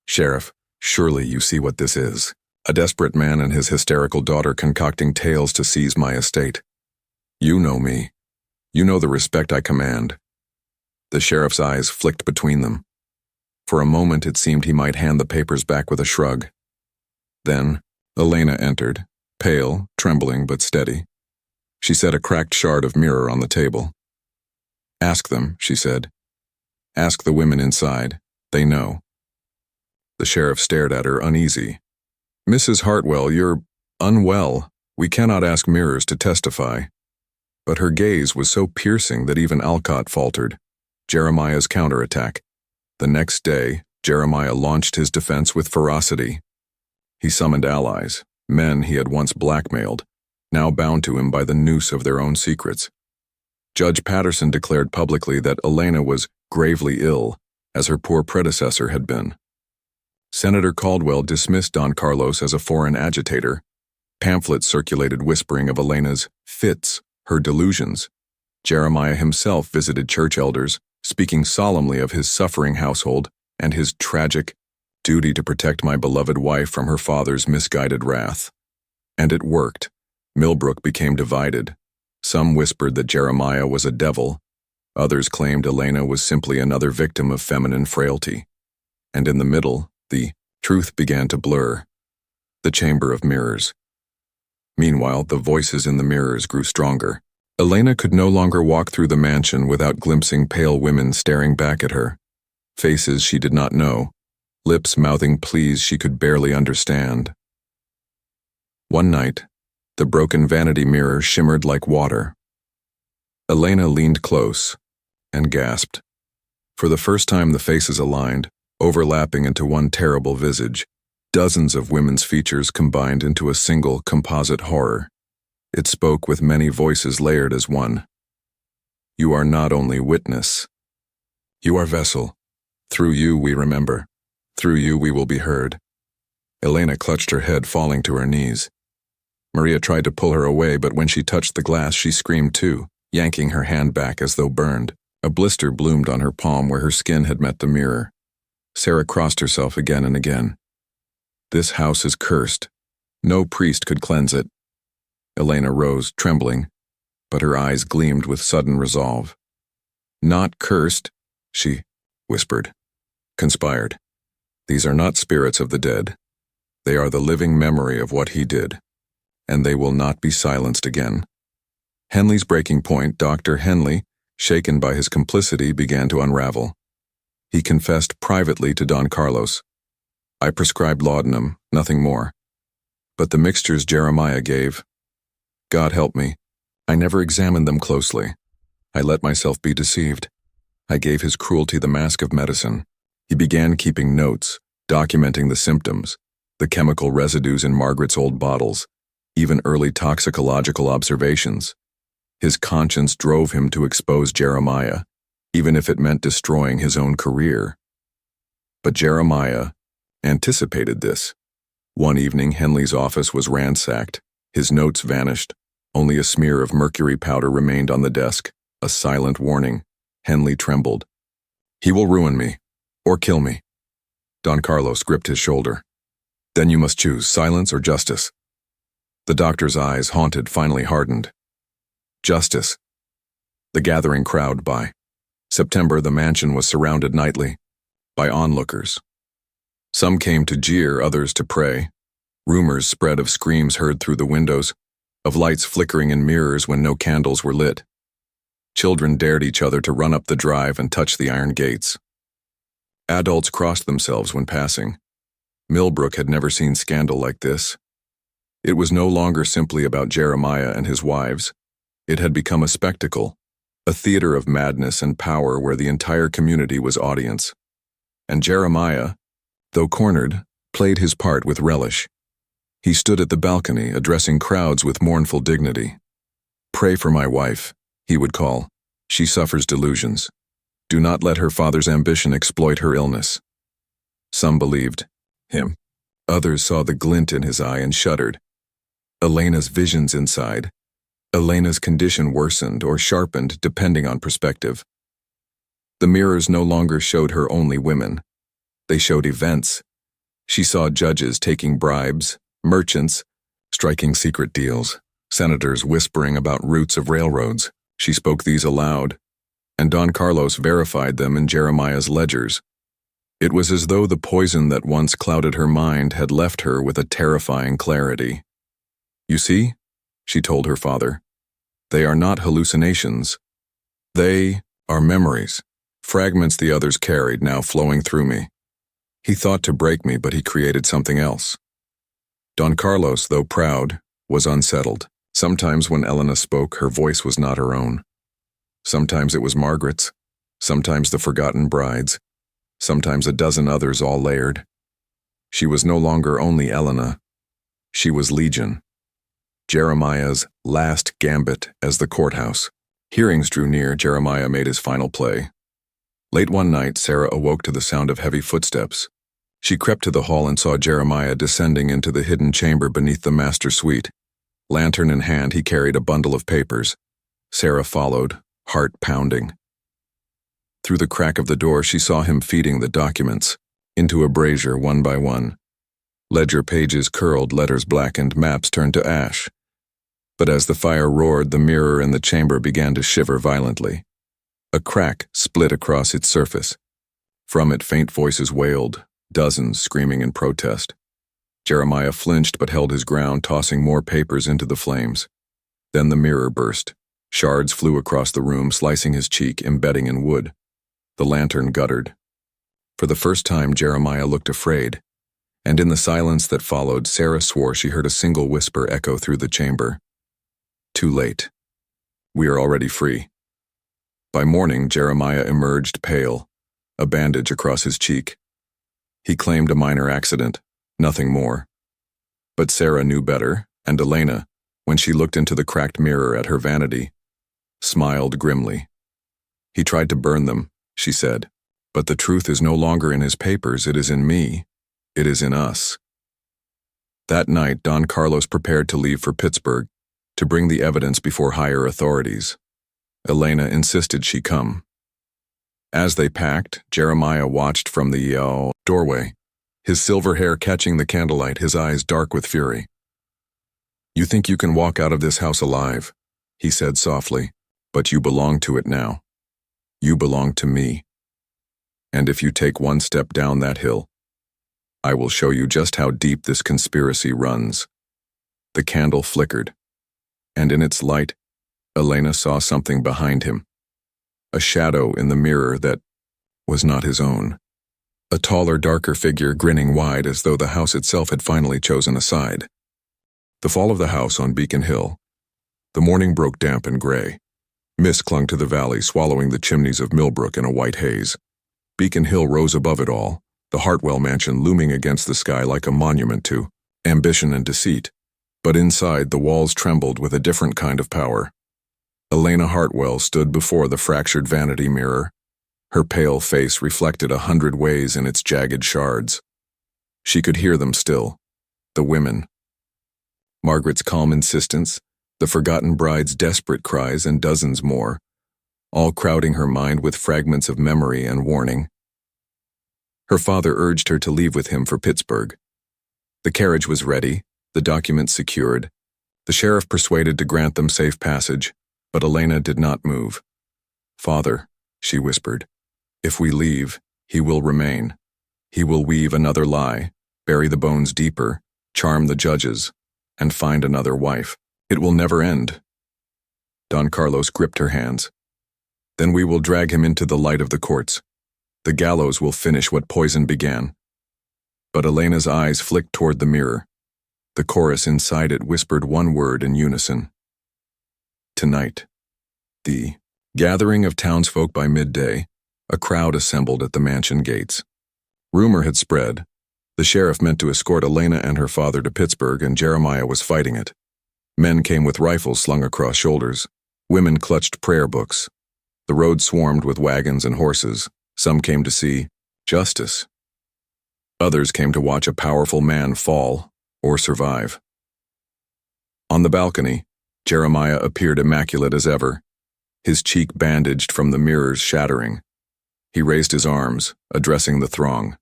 "Sheriff, surely you see what this is. A desperate man and his hysterical daughter concocting tales to seize my estate. You know me. You know the respect I command." The sheriff's eyes flicked between them. For a moment it seemed he might hand the papers back with a shrug. Then, Elena entered, pale, trembling but steady. She set a cracked shard of mirror on the table. "Ask them," she said. "Ask the women inside. They know." The sheriff stared at her, uneasy. "Mrs. Hartwell, you're unwell. We cannot ask mirrors to testify." But her gaze was so piercing that even Alcott faltered. Jeremiah's counterattack. The next day, Jeremiah launched his defense with ferocity. He summoned allies, men he had once blackmailed, now bound to him by the noose of their own secrets. Judge Patterson declared publicly that Elena was gravely ill, as her poor predecessor had been. Senator Caldwell dismissed Don Carlos as a foreign agitator. Pamphlets circulated whispering of Elena's fits, her delusions. Jeremiah himself visited church elders, speaking solemnly of his suffering household and his tragic duty to protect my beloved wife from her father's misguided wrath. And it worked. Millbrook became divided. Some whispered that Jeremiah was a devil. Others claimed Elena was simply another victim of feminine frailty. And in the middle, the truth began to blur. The chamber of mirrors. Meanwhile, the voices in the mirrors grew stronger. Elena could no longer walk through the mansion without glimpsing pale women staring back at her. Faces she did not know, lips mouthing pleas she could barely understand. One night, the broken vanity mirror shimmered like water. Elena leaned close and gasped. For the first time, the faces aligned, overlapping into one terrible visage. Dozens of women's features combined into a single composite horror. It spoke with many voices layered as one. "You are not only witness. You are vessel. Through you we remember. Through you we will be heard." Elena clutched her head, falling to her knees. Maria tried to pull her away, but when she touched the glass, she screamed too, yanking her hand back as though burned. A blister bloomed on her palm where her skin had met the mirror. Sarah crossed herself again and again. "This house is cursed. No priest could cleanse it." Elena rose, trembling, but her eyes gleamed with sudden resolve. "Not cursed," she whispered. "Conspired. These are not spirits of the dead. They are the living memory of what he did, and they will not be silenced again." Henley's breaking point, Dr. Henley, shaken by his complicity, began to unravel. He confessed privately to Don Carlos. "I prescribed laudanum, nothing more. But the mixtures Jeremiah gave, God help me, I never examined them closely. I let myself be deceived. I gave his cruelty the mask of medicine." He began keeping notes, documenting the symptoms, the chemical residues in Margaret's old bottles, even early toxicological observations. His conscience drove him to expose Jeremiah, even if it meant destroying his own career. But Jeremiah anticipated this. One evening, Henley's office was ransacked. His notes vanished. Only a smear of mercury powder remained on the desk, a silent warning. Henley trembled. "He will ruin me, or kill me." Don Carlos gripped his shoulder. "Then you must choose silence or justice." The doctor's eyes, haunted, finally hardened. "Justice." The gathering crowd by September, the mansion was surrounded nightly by onlookers. Some came to jeer, others to pray. Rumors spread of screams heard through the windows, of lights flickering in mirrors when no candles were lit. Children dared each other to run up the drive and touch the iron gates. Adults crossed themselves when passing. Millbrook had never seen scandal like this. It was no longer simply about Jeremiah and his wives. It had become a spectacle, a theater of madness and power where the entire community was audience. And Jeremiah, though cornered, played his part with relish. He stood at the balcony, addressing crowds with mournful dignity. "Pray for my wife," he would call. "She suffers delusions. Do not let her father's ambition exploit her illness." Some believed him. Others saw the glint in his eye and shuddered. Elena's visions inside. Elena's condition worsened or sharpened depending on perspective. The mirrors no longer showed her only women. They showed events. She saw judges taking bribes, merchants striking secret deals, senators whispering about routes of railroads. She spoke these aloud, and Don Carlos verified them in Jeremiah's ledgers. It was as though the poison that once clouded her mind had left her with a terrifying clarity. "You see," she told her father, "they are not hallucinations. They are memories, fragments the others carried now flowing through me. He thought to break me, but he created something else." Don Carlos, though proud, was unsettled. Sometimes when Elena spoke, her voice was not her own. Sometimes it was Margaret's, sometimes the forgotten bride's, sometimes a dozen others all layered. She was no longer only Elena. She was Legion. Jeremiah's last gambit as the courthouse. Hearings drew near. Jeremiah made his final play. Late one night, Sarah awoke to the sound of heavy footsteps. She crept to the hall and saw Jeremiah descending into the hidden chamber beneath the master suite. Lantern in hand, he carried a bundle of papers. Sarah followed, heart pounding. Through the crack of the door, she saw him feeding the documents into a brazier one by one. Ledger pages curled, letters blackened, maps turned to ash. But as the fire roared, the mirror in the chamber began to shiver violently. A crack split across its surface. From it, faint voices wailed, dozens screaming in protest. Jeremiah flinched but held his ground, tossing more papers into the flames. Then the mirror burst. Shards flew across the room, slicing his cheek, embedding in wood. The lantern guttered. For the first time, Jeremiah looked afraid, and in the silence that followed, Sarah swore she heard a single whisper echo through the chamber. "Too late. We are already free." By morning, Jeremiah emerged pale, a bandage across his cheek. He claimed a minor accident, nothing more. But Sarah knew better, and Elena, when she looked into the cracked mirror at her vanity, smiled grimly. "He tried to burn them," she said, "but the truth is no longer in his papers, it is in me. It is in us." That night, Don Carlos prepared to leave for Pittsburgh to bring the evidence before higher authorities. Elena insisted she come. As they packed, Jeremiah watched from the doorway, his silver hair catching the candlelight, his eyes dark with fury. "You think you can walk out of this house alive," he said softly, "but you belong to it now. You belong to me. And if you take one step down that hill, I will show you just how deep this conspiracy runs." The candle flickered, and in its light, Elena saw something behind him. A shadow in the mirror that was not his own. A taller, darker figure grinning wide as though the house itself had finally chosen a side. The fall of the house on Beacon Hill. The morning broke damp and gray. Mist clung to the valley, swallowing the chimneys of Millbrook in a white haze. Beacon Hill rose above it all, the Hartwell mansion looming against the sky like a monument to ambition and deceit. But inside, the walls trembled with a different kind of power. Elena Hartwell stood before the fractured vanity mirror. Her pale face reflected 100 ways in its jagged shards. She could hear them still, the women. Margaret's calm insistence, the forgotten bride's desperate cries, and dozens more, all crowding her mind with fragments of memory and warning. Her father urged her to leave with him for Pittsburgh. The carriage was ready, the documents secured, the sheriff persuaded to grant them safe passage, but Elena did not move. "Father," she whispered, "if we leave, he will remain. He will weave another lie, bury the bones deeper, charm the judges, and find another wife. It will never end." Don Carlos gripped her hands. "Then we will drag him into the light of the courts. The gallows will finish what poison began." But Elena's eyes flicked toward the mirror. The chorus inside it whispered one word in unison. Tonight. The gathering of townsfolk. By midday, a crowd assembled at the mansion gates. Rumor had spread. The sheriff meant to escort Elena and her father to Pittsburgh, and Jeremiah was fighting it. Men came with rifles slung across shoulders. Women clutched prayer books. The road swarmed with wagons and horses. Some came to see justice. Others came to watch a powerful man fall or survive. On the balcony, Jeremiah appeared immaculate as ever, his cheek bandaged from the mirrors shattering. He raised his arms, addressing the throng.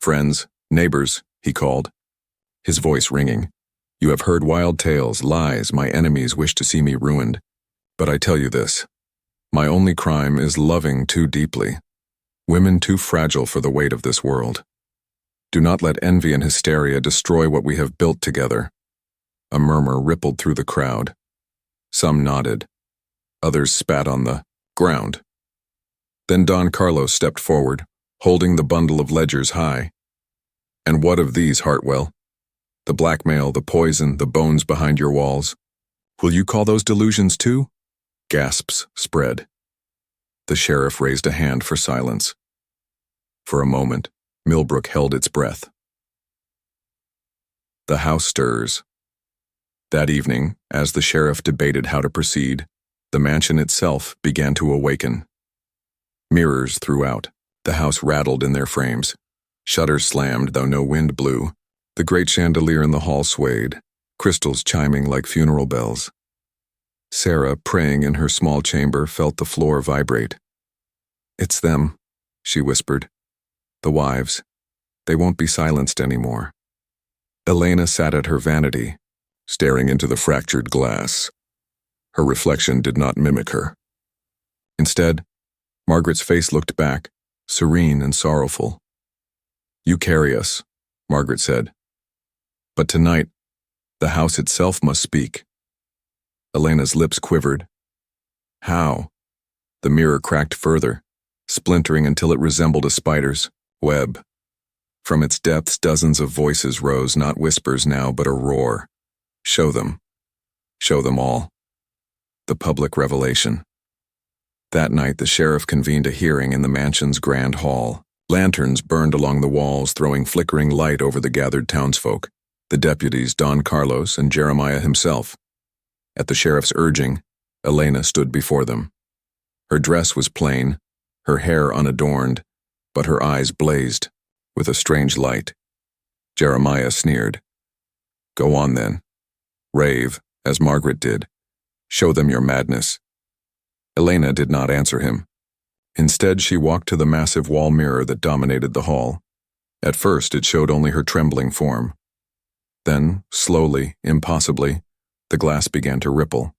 "Friends, neighbors," he called, his voice ringing. "You have heard wild tales, lies, my enemies wish to see me ruined. But I tell you this, my only crime is loving too deeply, women too fragile for the weight of this world. Do not let envy and hysteria destroy what we have built together." A murmur rippled through the crowd. Some nodded. Others spat on the ground. Then Don Carlos stepped forward, holding the bundle of ledgers high. "And what of these, Hartwell? The blackmail, the poison, the bones behind your walls. Will you call those delusions too?" Gasps spread. The sheriff raised a hand for silence. For a moment, Millbrook held its breath. The house stirs. That evening, as the sheriff debated how to proceed, the mansion itself began to awaken. Mirrors throughout, the house rattled in their frames. Shutters slammed, though no wind blew. The great chandelier in the hall swayed, crystals chiming like funeral bells. Sarah, praying in her small chamber, felt the floor vibrate. "It's them," she whispered. "The wives. They won't be silenced anymore." Elena sat at her vanity, staring into the fractured glass. Her reflection did not mimic her. Instead, Margaret's face looked back, serene and sorrowful. "You carry us," Margaret said. "But tonight, the house itself must speak." Elena's lips quivered. "How?" The mirror cracked further, splintering until it resembled a spider's web. From its depths, dozens of voices rose, not whispers now, but a roar. "Show them. Show them all." The public revelation. That night, the sheriff convened a hearing in the mansion's grand hall. Lanterns burned along the walls, throwing flickering light over the gathered townsfolk, the deputies Don Carlos and Jeremiah himself. At the sheriff's urging, Elena stood before them. Her dress was plain, her hair unadorned, but her eyes blazed with a strange light. Jeremiah sneered. "Go on then. Rave, as Margaret did. Show them your madness." Elena did not answer him. Instead, she walked to the massive wall mirror that dominated the hall. At first, it showed only her trembling form. Then, slowly, impossibly, the glass began to ripple.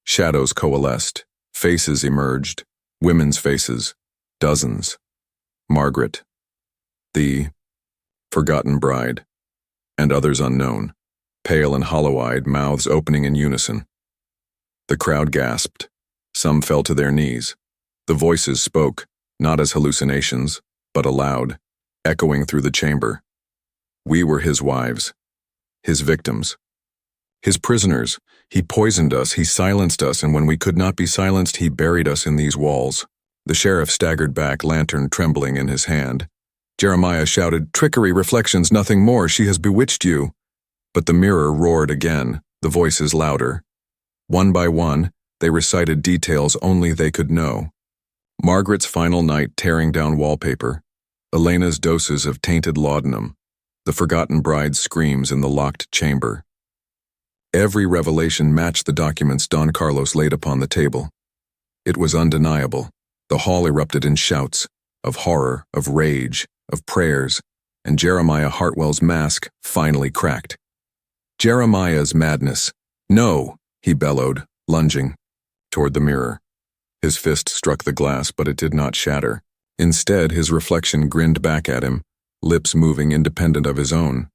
Shadows coalesced, faces emerged, women's faces, dozens. Margaret, the forgotten bride, and others unknown, pale and hollow-eyed, mouths opening in unison. The crowd gasped. Some fell to their knees. The voices spoke, not as hallucinations, but aloud, echoing through the chamber. We were his wives, his victims, his prisoners. He poisoned us, he silenced us, and when we could not be silenced, he buried us in these walls. The sheriff staggered back, lantern trembling in his hand. Jeremiah shouted, "Trickery, reflections, nothing more. She has bewitched you." But the mirror roared again, the voices louder. One by one, they recited details only they could know. Margaret's final night tearing down wallpaper, Elena's doses of tainted laudanum, the forgotten bride's screams in the locked chamber. Every revelation matched the documents Don Carlos laid upon the table. It was undeniable. The hall erupted in shouts, of horror, of rage, of prayers, and Jeremiah Hartwell's mask finally cracked. Jeremiah's madness. "No!" he bellowed, lunging toward the mirror. His fist struck the glass, but it did not shatter. Instead, his reflection grinned back at him, lips moving independent of his own.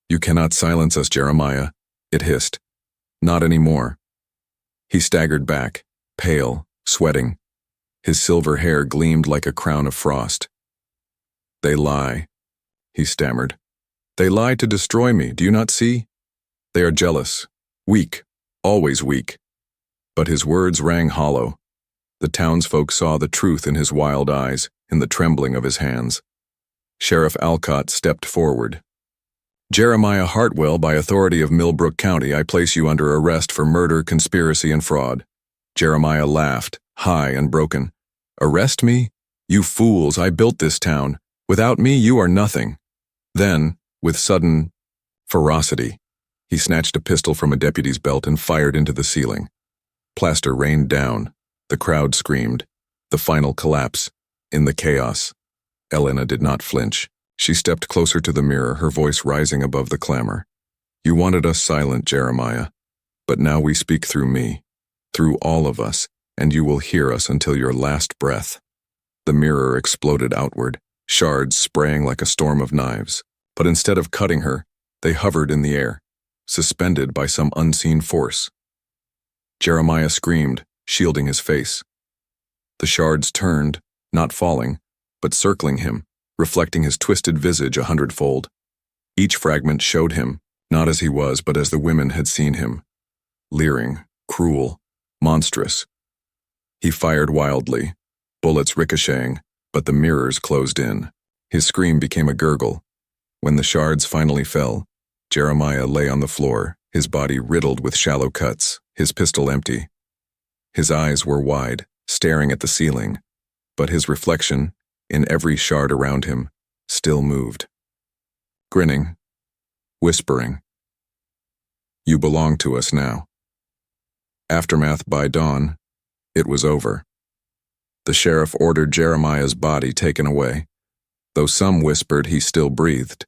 "You cannot silence us, Jeremiah," it hissed. "Not anymore." He staggered back, pale, sweating. His silver hair gleamed like a crown of frost. "They lie," he stammered. "They lie to destroy me, do you not see? They are jealous, weak, always weak." But his words rang hollow. The townsfolk saw the truth in his wild eyes, in the trembling of his hands. Sheriff Alcott stepped forward. "Jeremiah Hartwell, by authority of Millbrook County, I place you under arrest for murder, conspiracy, and fraud." Jeremiah laughed, high and broken. "Arrest me? You fools, I built this town. Without me, you are nothing." Then, with sudden ferocity, He snatched a pistol from a deputy's belt and fired into the ceiling. Plaster rained down. The crowd screamed. The final collapse. In the chaos, Elena did not flinch. She stepped closer to the mirror, her voice rising above the clamor. You wanted us silent, Jeremiah. But now we speak through me, through all of us, and you will hear us until your last breath. The mirror exploded outward, shards spraying like a storm of knives. But instead of cutting her, they hovered in the air, suspended by some unseen force. Jeremiah screamed, shielding his face. The shards turned, not falling, but circling him, reflecting his twisted visage 100-fold. Each fragment showed him, not as he was, but as the women had seen him. Leering, cruel, monstrous. He fired wildly, bullets ricocheting, but the mirrors closed in. His scream became a gurgle. When the shards finally fell, Jeremiah lay on the floor, his body riddled with shallow cuts, his pistol empty. His eyes were wide, staring at the ceiling, but his reflection, in every shard around him, still moved. Grinning, whispering, "You belong to us now." Aftermath by dawn, it was over. The sheriff ordered Jeremiah's body taken away, though some whispered he still breathed.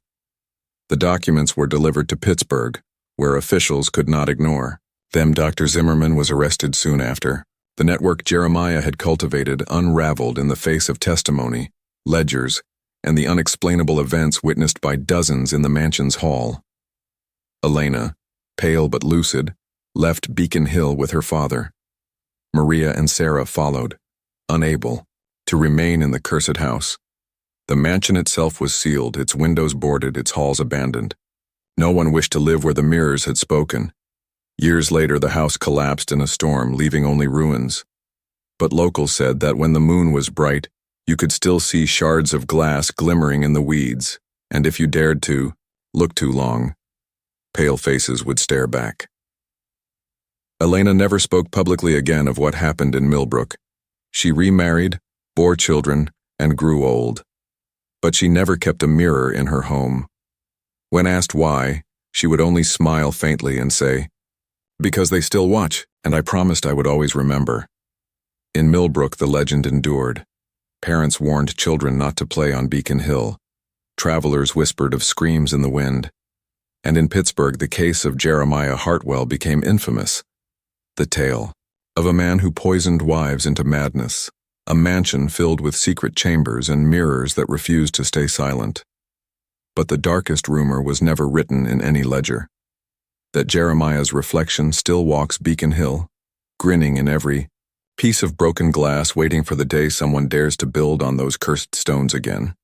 The documents were delivered to Pittsburgh, where officials could not ignore them. Dr. Zimmerman was arrested soon after. The network Jeremiah had cultivated unraveled in the face of testimony, ledgers, and the unexplainable events witnessed by dozens in the mansion's hall. Elena, pale but lucid, left Beacon Hill with her father. Maria and Sarah followed, unable to remain in the cursed house. The mansion itself was sealed, its windows boarded, its halls abandoned. No one wished to live where the mirrors had spoken. Years later, the house collapsed in a storm, leaving only ruins. But locals said that when the moon was bright, you could still see shards of glass glimmering in the weeds, and if you dared to look too long, pale faces would stare back. Elena never spoke publicly again of what happened in Millbrook. She remarried, bore children, and grew old. But she never kept a mirror in her home. When asked why, she would only smile faintly and say, "Because they still watch, and I promised I would always remember." In Millbrook, the legend endured. Parents warned children not to play on Beacon Hill. Travelers whispered of screams in the wind. And in Pittsburgh, the case of Jeremiah Hartwell became infamous. The tale of a man who poisoned wives into madness, a mansion filled with secret chambers and mirrors that refused to stay silent. But the darkest rumor was never written in any ledger. That Jeremiah's reflection still walks Beacon Hill, grinning in every piece of broken glass, waiting for the day someone dares to build on those cursed stones again.